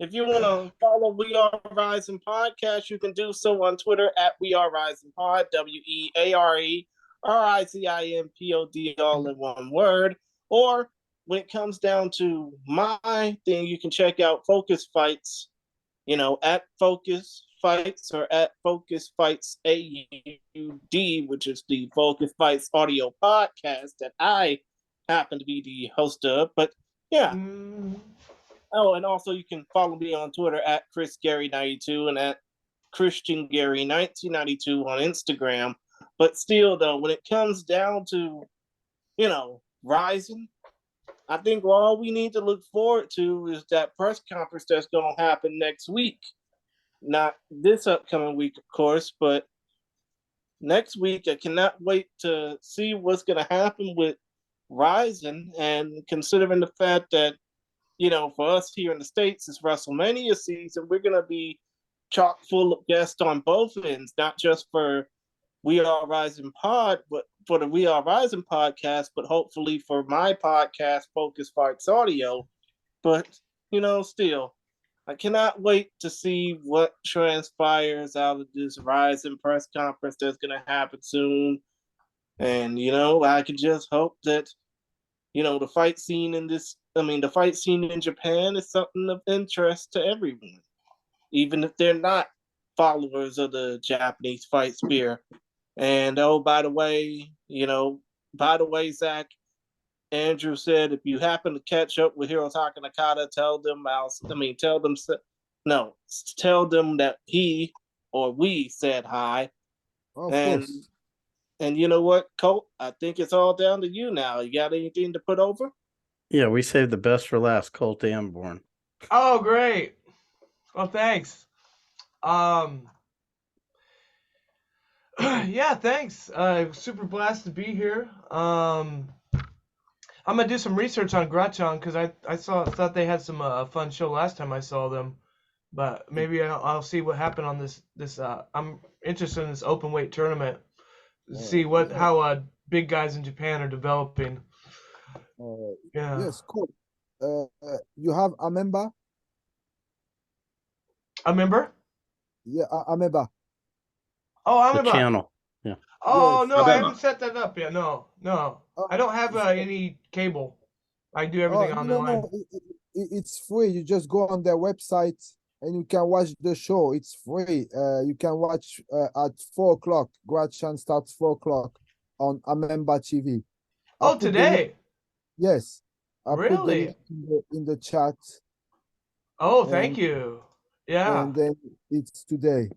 If you want to follow We Are Rising podcast, you can do so on Twitter at We Are Rising Pod, WeAreRizimpod, all in one word. Or when it comes down to my thing, you can check out Focus Fights, at Focus Fights or at Focus Fights AUD, which is the Focus Fights audio podcast that I happen to be the host of. But yeah. Oh, and also you can follow me on Twitter at ChrisGary92 and at ChristianGary1992 on Instagram. But still, though, when it comes down to, Rising, I think all we need to look forward to is that press conference that's going to happen next week. Not this upcoming week, of course, but next week. I cannot wait to see what's going to happen with Rising, and considering the fact that for us here in the States, it's WrestleMania season. We're going to be chock full of guests on both ends, not just for We Are Rising Pod, but for the We Are Rising podcast, but hopefully for my podcast, Focus Fights Audio. But, still, I cannot wait to see what transpires out of this Rising press conference that's going to happen soon. And, I can just hope that the fight scene in Japan is something of interest to everyone, even if they're not followers of the Japanese fight spear. And by the way, Zach, Andrew said if you happen to catch up with Hirotaka Nakata, tell them that he or we said hi. Of and course. And you know what, Colt? I think it's all down to you now. You got anything to put over? Yeah, we saved the best for last, Colt Amborn. Oh, great. Well, thanks. Yeah, thanks. Super blessed to be here. I'm gonna do some research on Grachon because I thought they had some fun show last time I saw them, but maybe I'll see what happened on this. I'm interested in this open weight tournament. See how big guys in Japan are developing. Yes, cool. You have a member? A member? Yeah, Ameba. Oh, The Ameba. channel. Yeah. Oh Yes. no, I Abema. haven't set that up yet. No. Oh, I don't have so- any cable. I do everything online. no. It's free. You just go on their website and you can watch the show. It's free. You can watch at 4 o'clock. Gratchan starts 4 o'clock on Amemba TV. I Oh, put the link. today? Yes, I put the Really? link in the chat, Oh, thank and you. Yeah. then it's today.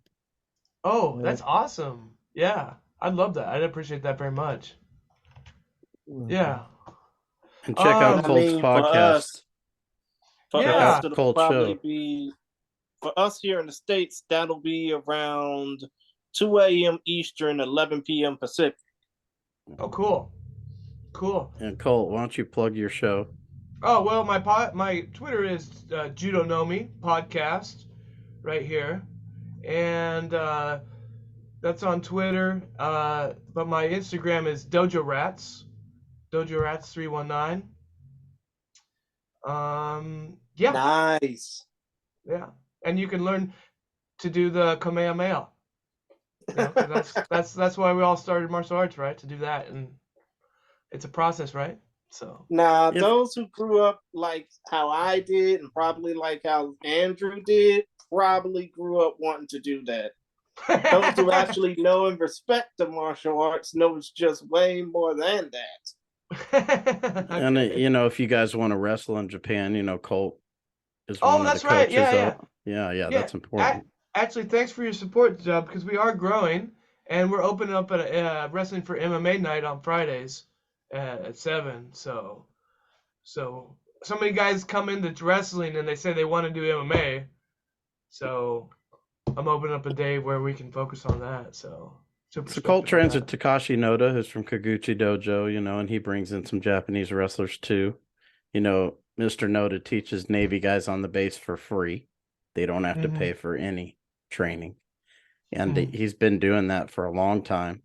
Oh, Uh, that's awesome. Yeah, I'd love that. I'd appreciate that very much. Yeah. And check out And I Colt's mean, podcast. for Check us, Yeah. out it'll Colt's probably show. be for us here in the States, that'll be around 2 a.m. Eastern, 11 p.m. Pacific. Oh, cool. Cool. And Colt, why don't you plug your show? Oh, well, my Twitter is Judo Nomi Podcast right here. And that's on Twitter. But my Instagram is Dojo Rats. Dojo Rats 319. Yeah. Nice. Yeah. And you can learn to do the Kamehameha. You know, 'cause that's why we all started martial arts, right? To do that, and it's a process, right? So Now, If- those who grew up like how I did, and probably like how Andrew did, probably grew up wanting to do that. Those who actually know and respect the martial arts know it's just way more than that. And Okay. you know, if you guys want to wrestle in Japan, you know, Colt is Oh, one of that's the right. coaches. Yeah. Yeah, that's important. Actually, thanks for your support, because we are growing, and we're opening up a wrestling for MMA night on Fridays at 7. So many guys come into wrestling and they say they want to do MMA. So I'm opening up a day where we can focus on that. So super So Colt stoked about trains that. with Takashi Noda, who's from Kaguchi Dojo, you know, and he brings in some Japanese wrestlers too. You know, Mr. Noda teaches Navy guys on the base for free. They don't have to pay for any training. And he's been doing that for a long time,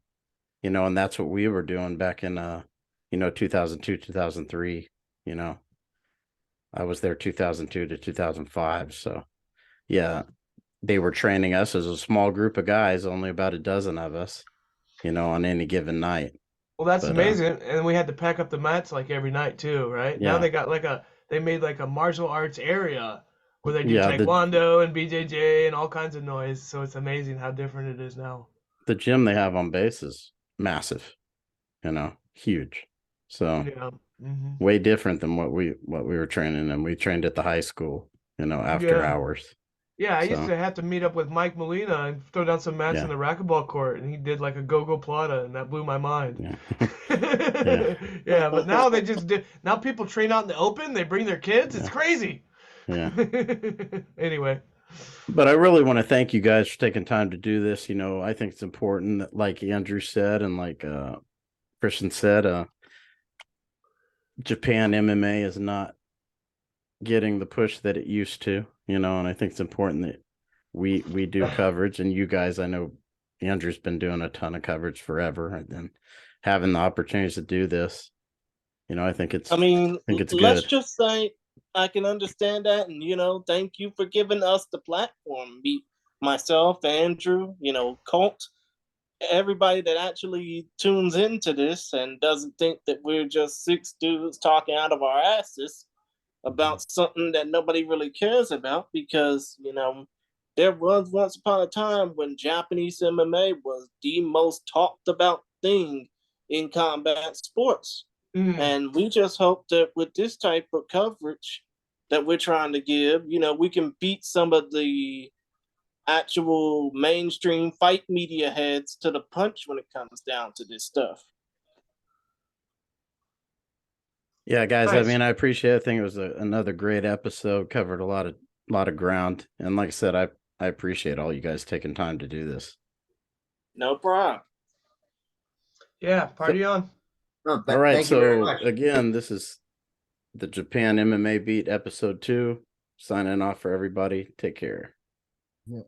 you know, and that's what we were doing back in, 2002, 2003, you know. I was there 2002 to 2005. So, yeah, they were training us as a small group of guys, only about a dozen of us, you know, on any given night. Well, that's But, amazing. And we had to pack up the mats like every night too, right? Now Yeah. they got they made like a martial arts area where they do Yeah, taekwondo and BJJ and all kinds of noise. So it's amazing how different it is now. the gym they have on base is massive, you know, huge. So Yeah. Hmm. way different than what we were training in. We trained at the high school, you know, after Yeah. hours. Yeah, I used So- to have to meet up with Mike Molina and throw down some mats Yeah. in the racquetball court, and he did like a go-go plata, and that blew my mind. Yeah. Yeah, but now they just do. Now people train out in the open. They bring their kids. It's Yeah. crazy. Yeah. Anyway. But I really want to thank you guys for taking time to do this. You know, I think it's important that, like Andrew said, and like Christian said, Japan MMA is not getting the push that it used to, you know, and I think it's important that we do coverage, and you guys, I know Andrew's been doing a ton of coverage forever, and then having the opportunities to do this, you know, I think it's let's good. just say I can understand that, and thank you for giving us the platform. Myself, Andrew, Colt, everybody that actually tunes into this and doesn't think that we're just six dudes talking out of our asses about something that nobody really cares about, because there was once upon a time when Japanese MMA was the most talked about thing in combat sports. And we just hope that with this type of coverage that we're trying to give, we can beat some of the actual mainstream fight media heads to the punch when it comes down to this stuff. Yeah, guys, Nice. I mean, I appreciate it. I think it was another great episode, covered a lot of ground. And like I said, I appreciate all you guys taking time to do this. No problem. Yeah, party on. No, All right, thank you very so much. again, this is the Japan MMA Beat episode 2. Signing off for everybody. Take care. Yeah.